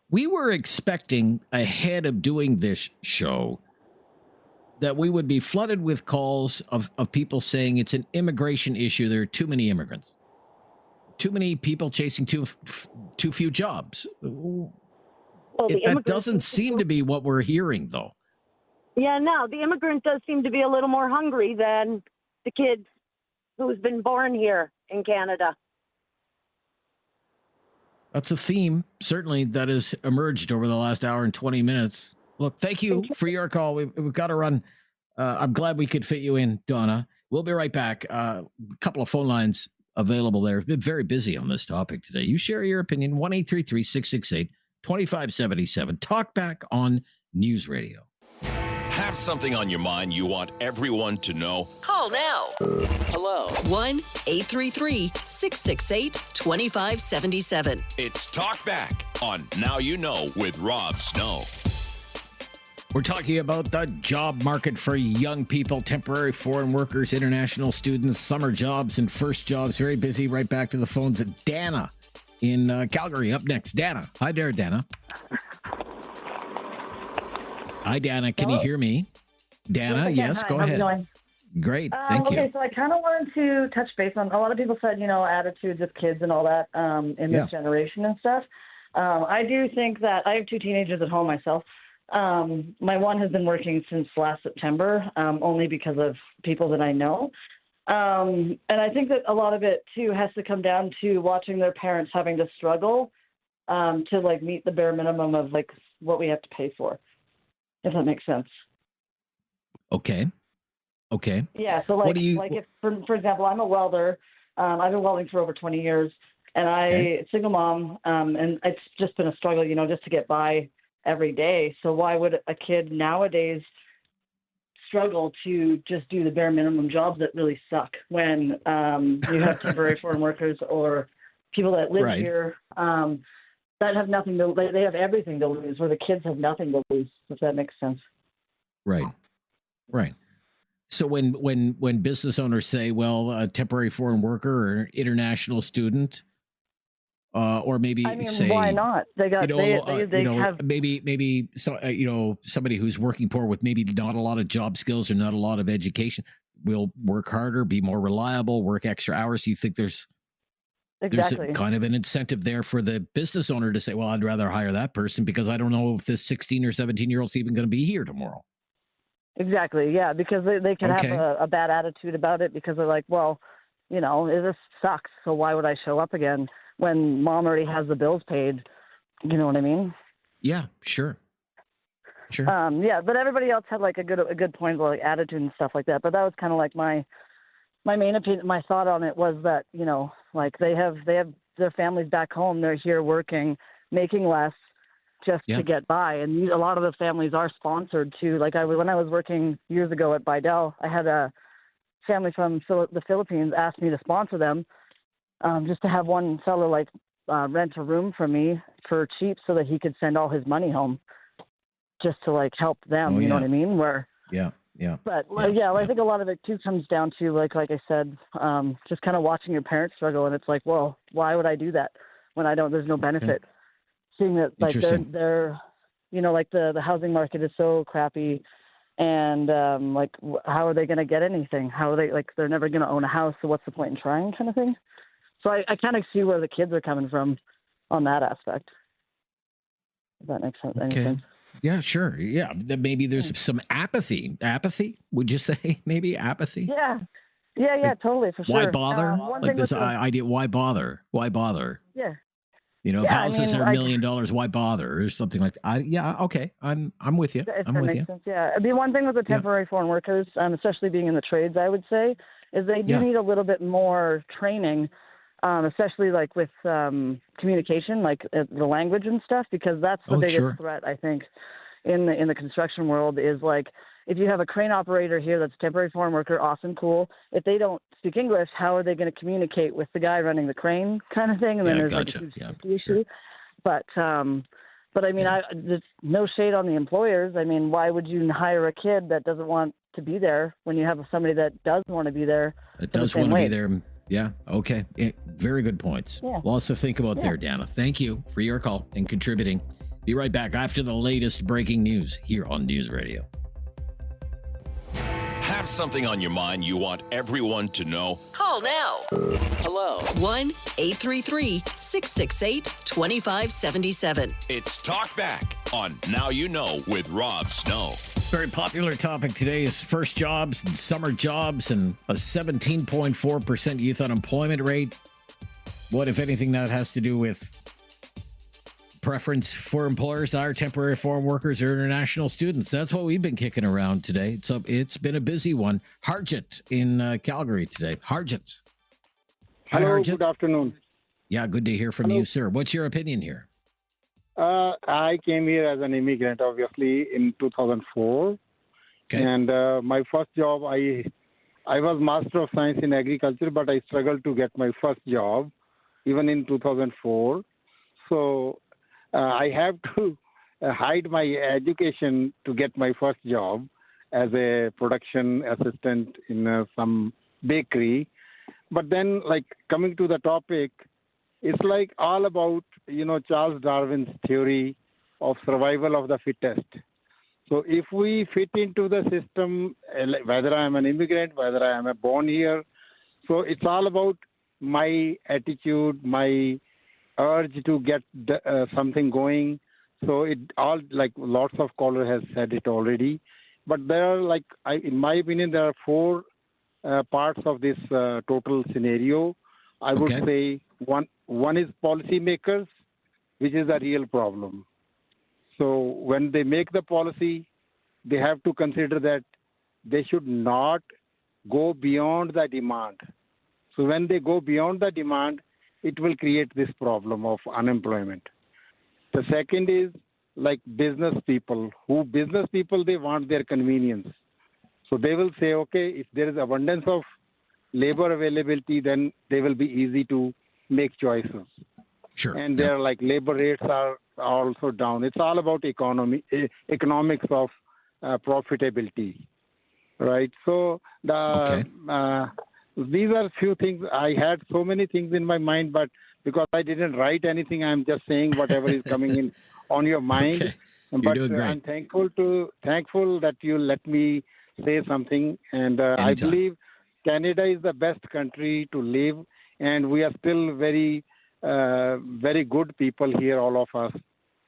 We were expecting ahead of doing this show that we would be flooded with calls of people saying it's an immigration issue. There are too many immigrants. Too many people chasing too few jobs. That doesn't seem to be what we're hearing, though. Yeah, no, the immigrant does seem to be a little more hungry than the kid who's been born here in Canada. That's a theme, certainly, that has emerged over the last hour and 20 minutes. Look, thank you for your call. We've got to run. I'm glad we could fit you in, Donna. We'll be right back. A couple of phone lines available there. We've been very busy on this topic today. You share your opinion, 1-833-668-2577. Talk back on News Radio. Have something on your mind you want everyone to know? Call now. Hello. 1-833-668-2577. It's Talk Back on Now You Know with Rob Snow. We're talking about the job market for young people, temporary foreign workers, international students, summer jobs, and first jobs. Very busy. Right back to the phones at Dana in Calgary. Up next, Dana. Hi there, Dana. Hi, Dana. Can you hear me? Dana, yes, Hi, go how's it ahead. going? Great. Thank you. Okay, so I kind of wanted to touch base on, a lot of people said, attitudes of kids and all that in this generation and stuff. I do think that I have two teenagers at home myself. My one has been working since last September, only because of people that I know. And I think that a lot of it, too, has to come down to watching their parents having to struggle to, meet the bare minimum of, what we have to pay for, if that makes sense. Okay. Yeah, so if for example, I'm a welder. I've been welding for over 20 years, and single mom, and it's just been a struggle, just to get by every day. So why would a kid nowadays struggle to just do the bare minimum jobs that really suck when you have temporary foreign workers or people that live here that have nothing to, they have everything to lose, where the kids have nothing to lose, if that makes sense. Right. So when business owners say, well, a temporary foreign worker or international student, or maybe say, why not? They got they have maybe so somebody who's working poor with maybe not a lot of job skills or not a lot of education will work harder, be more reliable, work extra hours. You think there's a kind of an incentive there for the business owner to say, well, I'd rather hire that person because I don't know if this 16 or 17-year-old's even going to be here tomorrow. Exactly, yeah, because they can have a bad attitude about it because they're like, well, this sucks, so why would I show up again when mom already has the bills paid? You know what I mean? Yeah, sure. Sure. Yeah, but everybody else had like a good point, like attitude and stuff like that. But that was kind of like my main opinion. My thought on it was that, you know, like they have their families back home. They're here working, making less just to get by. And a lot of the families are sponsored too. Like when I was working years ago at Bidell, I had a family from the Philippines asked me to sponsor them, just to have one fellow like rent a room for me for cheap so that he could send all his money home, just to like help them. You know what I mean? But I think a lot of it too comes down to like I said, just kind of watching your parents struggle, and it's like, well, why would I do that when there's no benefit? Seeing that like they're you know, like the housing market is so crappy, and like how are they going to get anything? How are they, like, they're never going to own a house, so what's the point in trying, kind of thing. So I kind of see where the kids are coming from on that aspect. If that makes sense. Anything. Yeah, sure. Yeah, maybe there's some apathy. Apathy? Would you say maybe apathy? Yeah, totally, for sure. Why bother? Like this idea, why bother? Why bother? Yeah. You know, if houses are $1 million, why bother, or something like that? Okay, I'm with you. I'm with you. Sense, yeah, it'd be one thing with the temporary foreign workers, especially being in the trades, I would say, is they do need a little bit more training, especially like with communication, like the language and stuff, because that's the biggest threat, I think, in the construction world is like, if you have a crane operator here that's a temporary foreign worker, awesome, cool. If they don't speak English, how are they going to communicate with the guy running the crane, kind of thing? And then there's like a huge safety issue. But I mean, there's no shade on the employers. I mean, why would you hire a kid that doesn't want to be there when you have somebody that does want to be there? That does want to be there. Yeah. Okay. Very good points. Yeah. Lots to think about there, Dana. Thank you for your call and contributing. Be right back after the latest breaking news here on News Radio. Have something on your mind you want everyone to know? Call now. Hello. 1-833-668-2577. It's Talk Back on Now You Know with Rob Snow. Very popular topic today is first jobs and summer jobs and a 17.4% youth unemployment rate. What, if anything, that has to do with preference for employers to hire temporary foreign workers or international students? That's what we've been kicking around today. It's been a busy one. Harjit in Calgary today. Harjit. Hi, Hello, Harjit. good afternoon. Yeah, good to hear from you, sir. What's your opinion here? I came here as an immigrant, obviously, in 2004. Okay. And my first job, I was Master of Science in Agriculture, but I struggled to get my first job, even in 2004. So I have to hide my education to get my first job as a production assistant in some bakery. But then, like, coming to the topic, it's like all about, you know, Charles Darwin's theory of survival of the fittest. So if we fit into the system, whether I am an immigrant, whether I am born here, so it's all about my attitude, my urge to get something going. So it all, like lots of callers has said it already. But there are, like, in my opinion, there are four parts of this total scenario. I would say one is policymakers, which is a real problem. So when they make the policy, they have to consider that they should not go beyond the demand. So when they go beyond the demand, it will create this problem of unemployment. The second is like business people. They want their convenience. So they will say, okay, if there is abundance of labor availability, then they will be easy to make choices. Sure. And their like labor rates are also down. It's all about economics of profitability, right? So these are few things. I had so many things in my mind, but because I didn't write anything, I'm just saying whatever is coming in on your mind. Okay. You're doing great. I'm thankful that you let me say something. And I believe Canada is the best country to live, and we are still very, very good people here, all of us.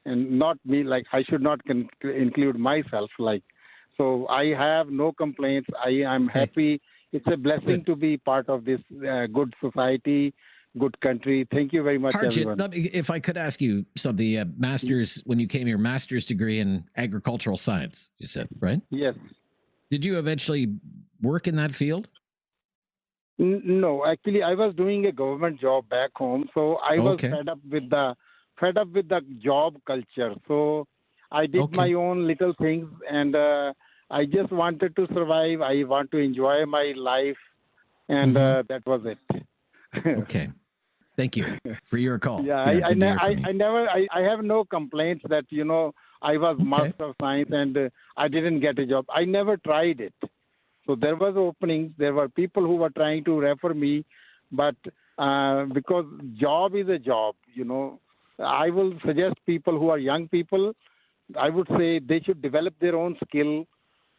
And not me, like I should not include myself. Like, so I have no complaints. I am happy. It's a blessing to be part of this good society good country. Thank you very much, everyone. Harjit, if I could ask you something, master's, when you came here, master's degree in agricultural science, you said, right? Yes. Did you eventually work in that field? No, actually, I was doing a government job back home, so I was fed up with the job culture. So I did my own little things, and I just wanted to survive. I want to enjoy my life, and that was it. Okay, thank you for your call. Yeah, I have no complaints that I was master of science and I didn't get a job. I never tried it. So there was openings. There were people who were trying to refer me, but because job is a job, I will suggest people who are young people, I would say they should develop their own skill.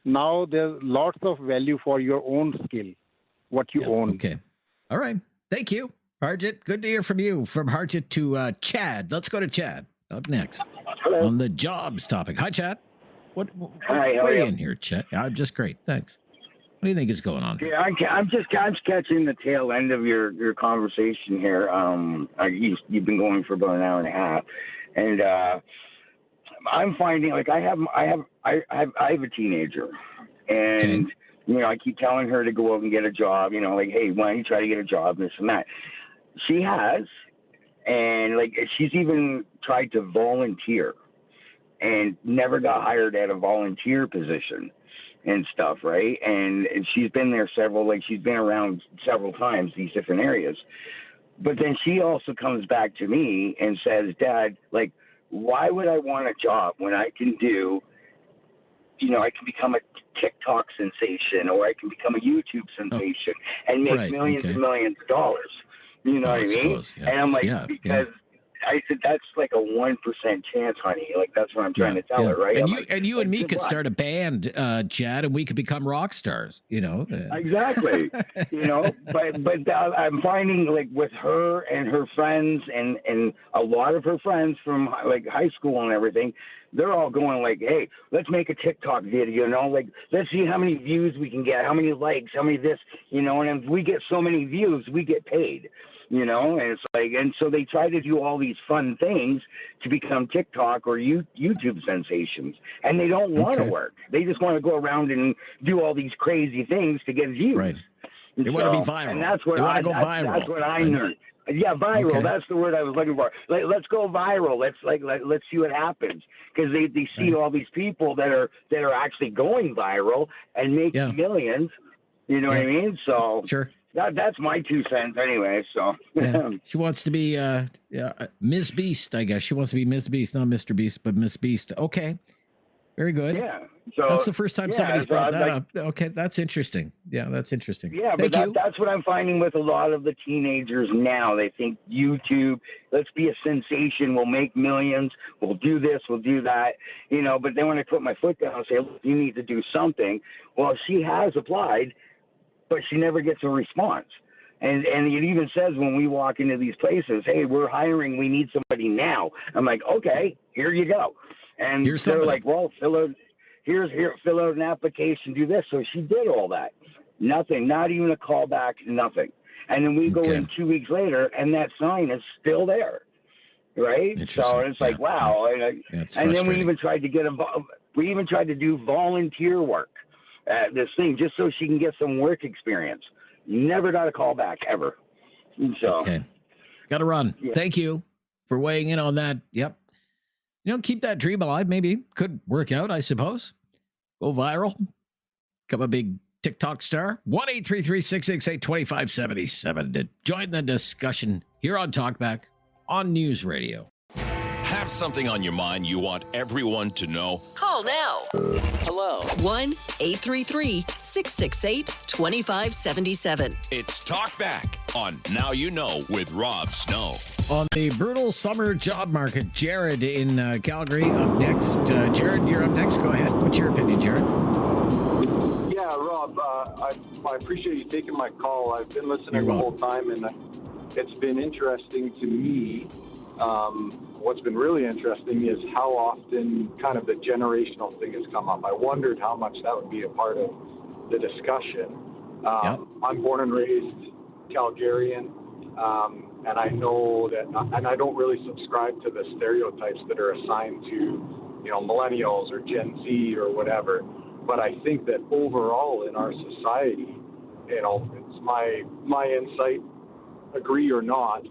Now there's lots of value for your own skill, what you own. Okay. All right. Thank you, Harjit. Good to hear from you. From Harjit to Chad. Let's go to Chad up next. Hello. On the jobs topic. Hi, Chad. What Hi, how are you? in here, Chad? I'm just great. Thanks. What do you think is going on? Yeah, I'm just catching the tail end of your conversation here. You've been going for about an hour and a half, and I'm finding like I have a teenager, and I keep telling her to go out and get a job. Like, hey, why don't you try to get a job? This and that. She has, and like she's even tried to volunteer, and never got hired at a volunteer position and stuff, right? And she's been there she's been around several times, these different areas. But then she also comes back to me and says, Dad, like, why would I want a job when I can do, I can become a TikTok sensation, or I can become a YouTube sensation and make millions and millions of dollars. You know what I mean? And I'm like, because I said, that's like a 1% chance, honey. Like, that's what I'm trying to tell her, right? And you and me could start a band, Chad, and we could become rock stars, Exactly. But I'm finding, like, with her and her friends and a lot of her friends from, like, high school and everything, they're all going like, hey, let's make a TikTok video, like, let's see how many views we can get, how many likes, how many this, and if we get so many views, we get paid. And it's like, and so they try to do all these fun things to become TikTok or YouTube sensations, and they don't want to work. They just want to go around and do all these crazy things to get views. Right. They want to be viral. And that's what they want to go viral. That's what I learned. Yeah, viral. Okay. That's the word I was looking for. Let's go viral. Let's see what happens, because they see all these people that are actually going viral and making millions. You know what I mean? So sure. That's my 2 cents anyway. So she wants to be Ms. Beast, I guess. She wants to be Ms. Beast, not Mr. Beast, but Miss Beast. Okay. Very good. Yeah. So that's the first time somebody's brought that up. Okay, that's interesting. Yeah, that's interesting. Yeah, but that's what I'm finding with a lot of the teenagers now. They think YouTube, let's be a sensation, we'll make millions, we'll do this, we'll do that, but then when I put my foot down and say, look, you need to do something, well, she has applied, but she never gets a response. And it even says when we walk into these places, hey, we're hiring, we need somebody now. I'm like, okay, here you go. And they're like, well, fill out an application, do this. So she did all that. Nothing, not even a call back, nothing. And then we go in 2 weeks later, and that sign is still there, right? So it's like, wow. And then we even tried to get involved. We even tried to do volunteer work at this thing just so she can get some work experience. Never got a call back ever. So, got to run. Yeah. Thank you for weighing in on that. Yep. Keep that dream alive. Maybe could work out, I suppose. Go viral. Become a big TikTok star. 1-833-668-2577 to join the discussion here on Talkback on News Radio. Have something on your mind you want everyone to know? Call now. Hello. 1-833-668-2577. It's Talkback on Now You Know with Rob Snow. On the brutal summer job market, Jared in Calgary up next. Jared, you're up next. Go ahead. What's your opinion, Jared? Yeah, Rob, I appreciate you taking my call. I've been listening the whole time, and it's been interesting to me. What's been really interesting is how often kind of the generational thing has come up. I wondered how much that would be a part of the discussion. I'm born and raised Calgarian. And I know that, and I don't really subscribe to the stereotypes that are assigned to, millennials or Gen Z or whatever. But I think that overall in our society, it's my insight, agree or not,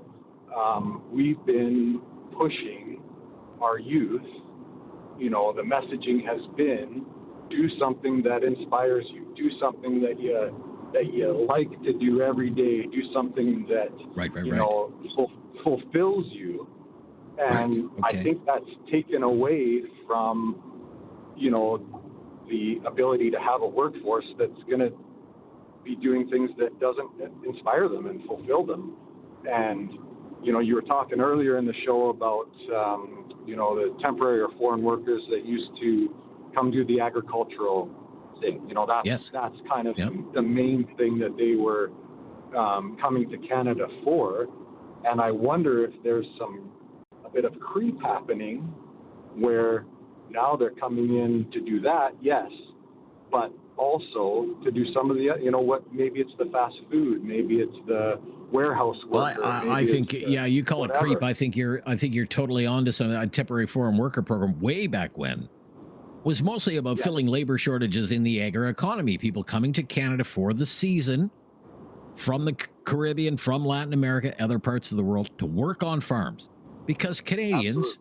we've been pushing our youth. The messaging has been, do something that inspires you, do something that you like to do every day, do something that fulfills you. And I think that's taken away from the ability to have a workforce that's going to be doing things that doesn't inspire them and fulfill them. And you were talking earlier in the show about the temporary or foreign workers that used to come do the agricultural thing. That's kind of the main thing that they were coming to Canada for. And I wonder if there's a bit of creep happening where now they're coming in to do that, yes, but also to do some of the, maybe it's the fast food, maybe it's the warehouse worker. Well, I think, you call it creep. I think you're totally onto something. A temporary foreign worker program way back when was mostly about filling labor shortages in the agri economy. People coming to Canada for the season from the Caribbean, from Latin America, other parts of the world to work on farms because Canadians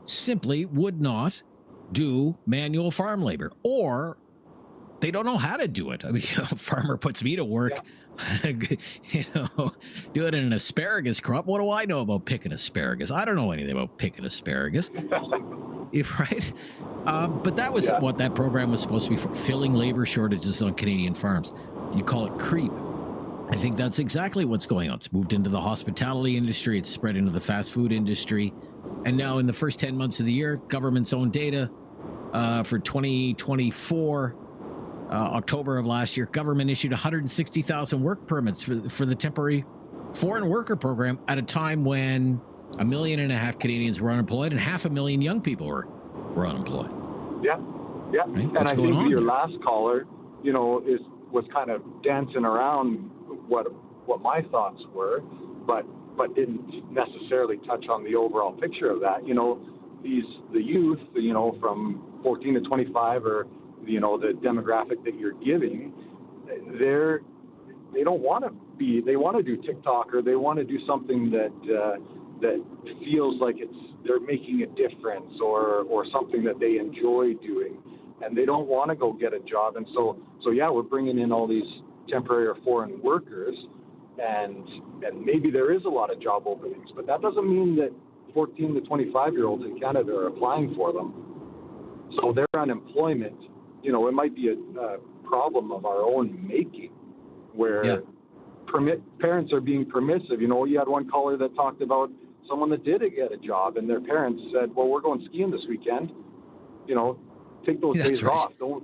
simply would not do manual farm labor, or they don't know how to do it. I mean, a farmer puts me to work, do it in an asparagus crop. What do I know about picking asparagus? I don't know anything about picking asparagus. Right? But that was what that program was supposed to be for, filling labor shortages on Canadian farms. You call it creep. I think that's exactly what's going on. It's moved into the hospitality industry. It's spread into the fast food industry. And now in the first 10 months of the year, government's own data for 2024, October of last year, government issued 160,000 work permits for the temporary foreign worker program at a time when 1.5 million Canadians were unemployed and 500,000 young people were unemployed. Yeah. Right? And I think your last caller, was kind of dancing around what my thoughts were, but didn't necessarily touch on the overall picture of that. The youth, from 14 to 25, or the demographic that you're giving, they don't want to be. They want to do TikTok, or they want to do something that feels like they're making a difference, or something that they enjoy doing, and they don't want to go get a job. And so we're bringing in all these temporary or foreign workers, and maybe there is a lot of job openings, but that doesn't mean that 14 to 25-year-olds in Canada are applying for them. So their unemployment, it might be a problem of our own making, where parents are being permissive. You had one caller that talked about someone that did get a job, and their parents said, "Well, we're going skiing this weekend. Take those days off. Don't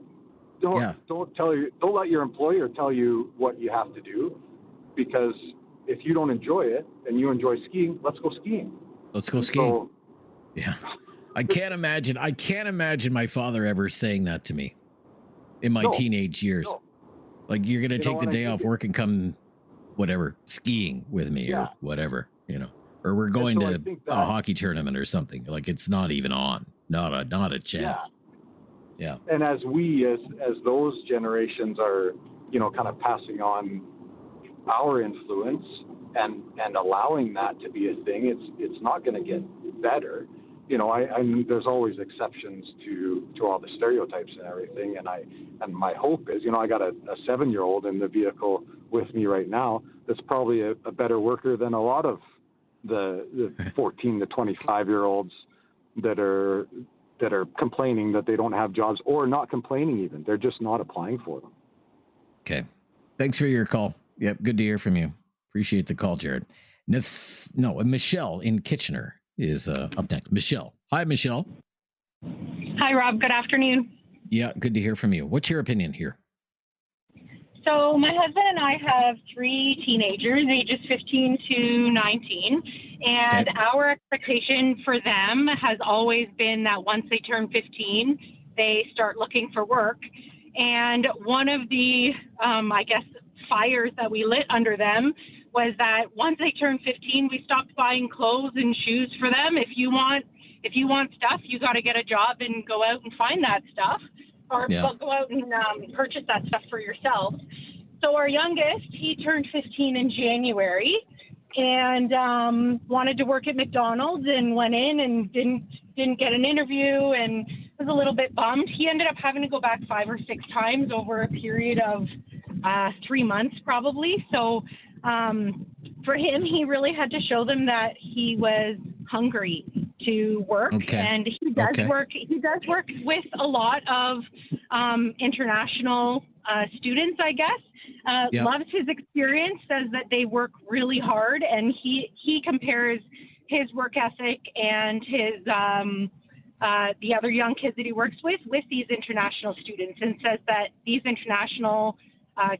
let your employer tell you what you have to do, because if you don't enjoy it and you enjoy skiing, let's go skiing." Let's go skiing. I can't imagine my father ever saying that to me in my teenage years. No. Like, you're going to take the day off work and come, whatever, skiing with me or whatever, or we're going to a hockey tournament or something. Like, it's not even on, not a chance. Yeah. And as those generations are, kind of passing on our influence and allowing that to be a thing, it's not going to get better. I mean, there's always exceptions to all the stereotypes and everything. And my hope is, I got a 7-year-old in the vehicle with me right now that's probably a better worker than a lot of the 14 to 25-year-olds that are complaining that they don't have jobs, or not complaining even. They're just not applying for them. Okay. Thanks for your call. Yep. Good to hear from you. Appreciate the call, Jared. Michelle in Kitchener is up next. Michelle. Hi, Michelle. Hi, Rob. Good afternoon. Yeah, good to hear from you. What's your opinion here? So my husband and I have 3 teenagers, ages 15 to 19, and our expectation for them has always been that once they turn 15, they start looking for work. And one of the, fires that we lit under them was that once they turned 15, we stopped buying clothes and shoes for them. If you want stuff, you got to get a job and go out and find that stuff, or go out and purchase that stuff for yourself. So our youngest, he turned 15 in January, and wanted to work at McDonald's, and went in and didn't get an interview, and was a little bit bummed. He ended up having to go back 5 or 6 times over a period of 3 months probably. So for him, he really had to show them that he was hungry to work, and he does work. He does work with a lot of international students, I guess. Loves his experience, says that they work really hard, and he compares his work ethic and his the other young kids that he works with these international students, and says that these international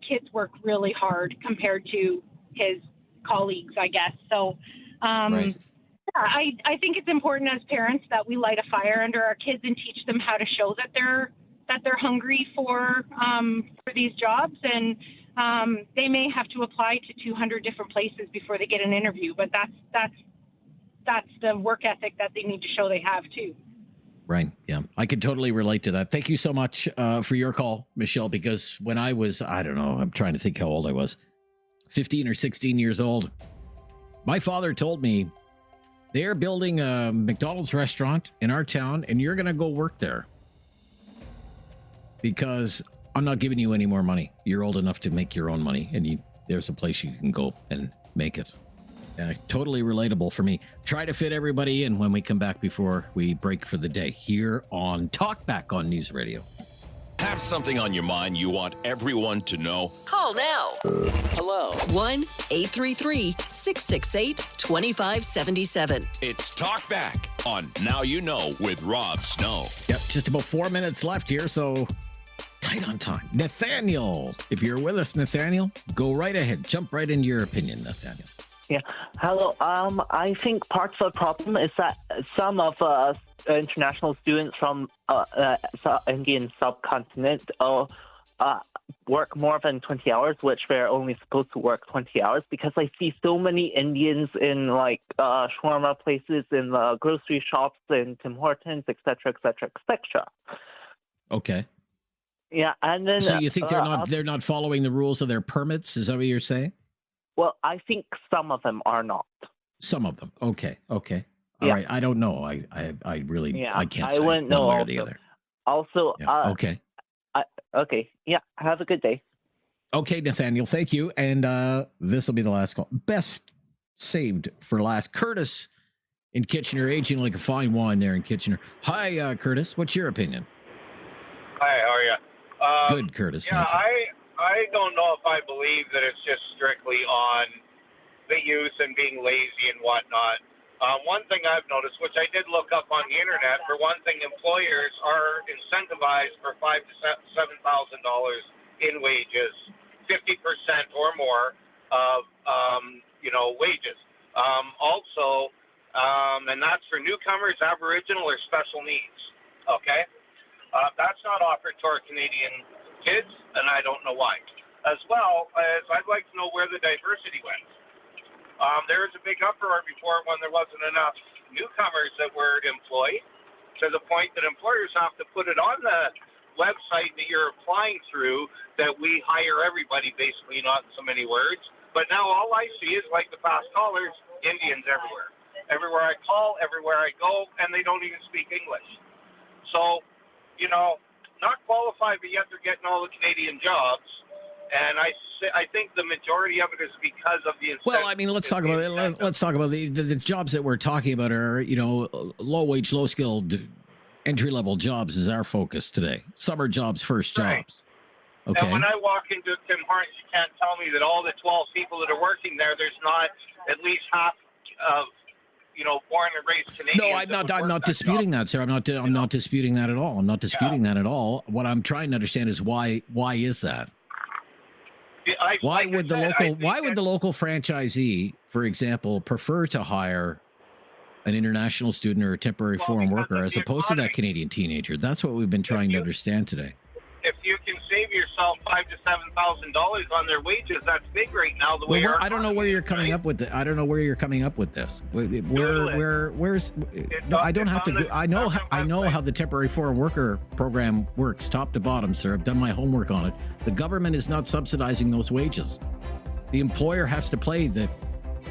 kids work really hard compared to his colleagues, I guess. So I think it's important as parents that we light a fire under our kids and teach them how to show that they're hungry for these jobs, and they may have to apply to 200 different places before they get an interview, but that's the work ethic that they need to show they have too. Right. Yeah. I could totally relate to that. Thank you so much for your call, Michelle, because when I was, I don't know, I'm trying to think how old I was, 15 or 16 years old, my father told me, they're building a McDonald's restaurant in our town, and you're going to go work there because I'm not giving you any more money. You're old enough to make your own money, and there's a place you can go and make it. Totally relatable for me. Try to fit everybody in when we come back before we break for the day here on Talkback on News Radio. Have something on your mind you want everyone to know? Call now. Hello. 1-833-668-2577. It's Talkback on Now You Know with Rob Snow. Yep, just about 4 minutes left here, so tight on time. Nathaniel, if you're with us, Nathaniel, go right ahead. Jump right into your opinion, Nathaniel. Yeah. Hello. I think part of the problem is that some of international students from Indian subcontinent work more than 20 hours, which they're only supposed to work 20 hours, because I see so many Indians in like shawarma places, in the grocery shops, in Tim Hortons, etc., etc., etc. Okay. Yeah, and then so you think they're not following the rules of their permits? Is that what you're saying? Well, I think some of them are not. Some of them. Okay. All right. I don't know. I really I can't say wouldn't know one way or also. the other. Also, okay. Okay. Yeah. Have a good day. Okay, Nathaniel. Thank you. And this will be the last call. Best saved for last. Curtis in Kitchener, aging like a fine wine there in Kitchener. Hi, Curtis. What's your opinion? Hi. How are you? Good, Curtis. Yeah, I don't know if I believe that it's just strictly on the youth and being lazy and whatnot. One thing I've noticed, which I did look up on the internet, for one thing, employers are incentivized for $5,000 to $7,000 in wages, 50% or more of wages. Also, and that's for newcomers, Aboriginal, or special needs. Okay, that's not offered to our Canadian kids, and I don't know why. As well as I'd like to know where the diversity went. There was a big uproar before when there wasn't enough newcomers that were employed, to the point that employers have to put it on the website that you're applying through that we hire everybody, basically, not in so many words. But now all I see is, like the past callers, Indians everywhere. Everywhere I call, everywhere I go, and they don't even speak English. So, not qualified, but yet they're getting all the Canadian jobs. And I think the majority of it is because of the incentive. Well, I mean, let's talk about it. Let's talk about the jobs that we're talking about are, low wage, low skilled, entry level jobs is our focus today. Summer jobs, first jobs. Okay. And when I walk into Tim Hortons, you can't tell me that all the 12 people that are working there, there's not at least half of born and raised Canadians. No, I'm not disputing that, sir. I'm not disputing that at all. I'm not disputing that at all. What I'm trying to understand is why is that? Why would the local franchisee, for example, prefer to hire an international student or a temporary foreign worker as opposed to that Canadian teenager? That's what we've been trying to understand today. If you can save yourself $5,000 to $7,000 on their wages. That's big right now. I don't know where you're coming up with it. I don't know where you're coming up with this. Where's? No, I don't have to. I know how the temporary foreign worker program works, top to bottom, sir. I've done my homework on it. The government is not subsidizing those wages. The employer has to pay the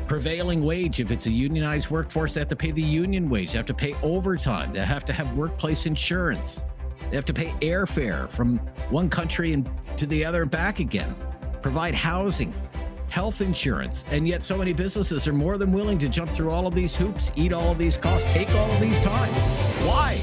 prevailing wage. If it's a unionized workforce, they have to pay the union wage. They have to pay overtime. They have to have workplace insurance. They have to pay airfare from one country and to the other and back again. Provide housing, health insurance. And yet so many businesses are more than willing to jump through all of these hoops, eat all of these costs, take all of these time. Why?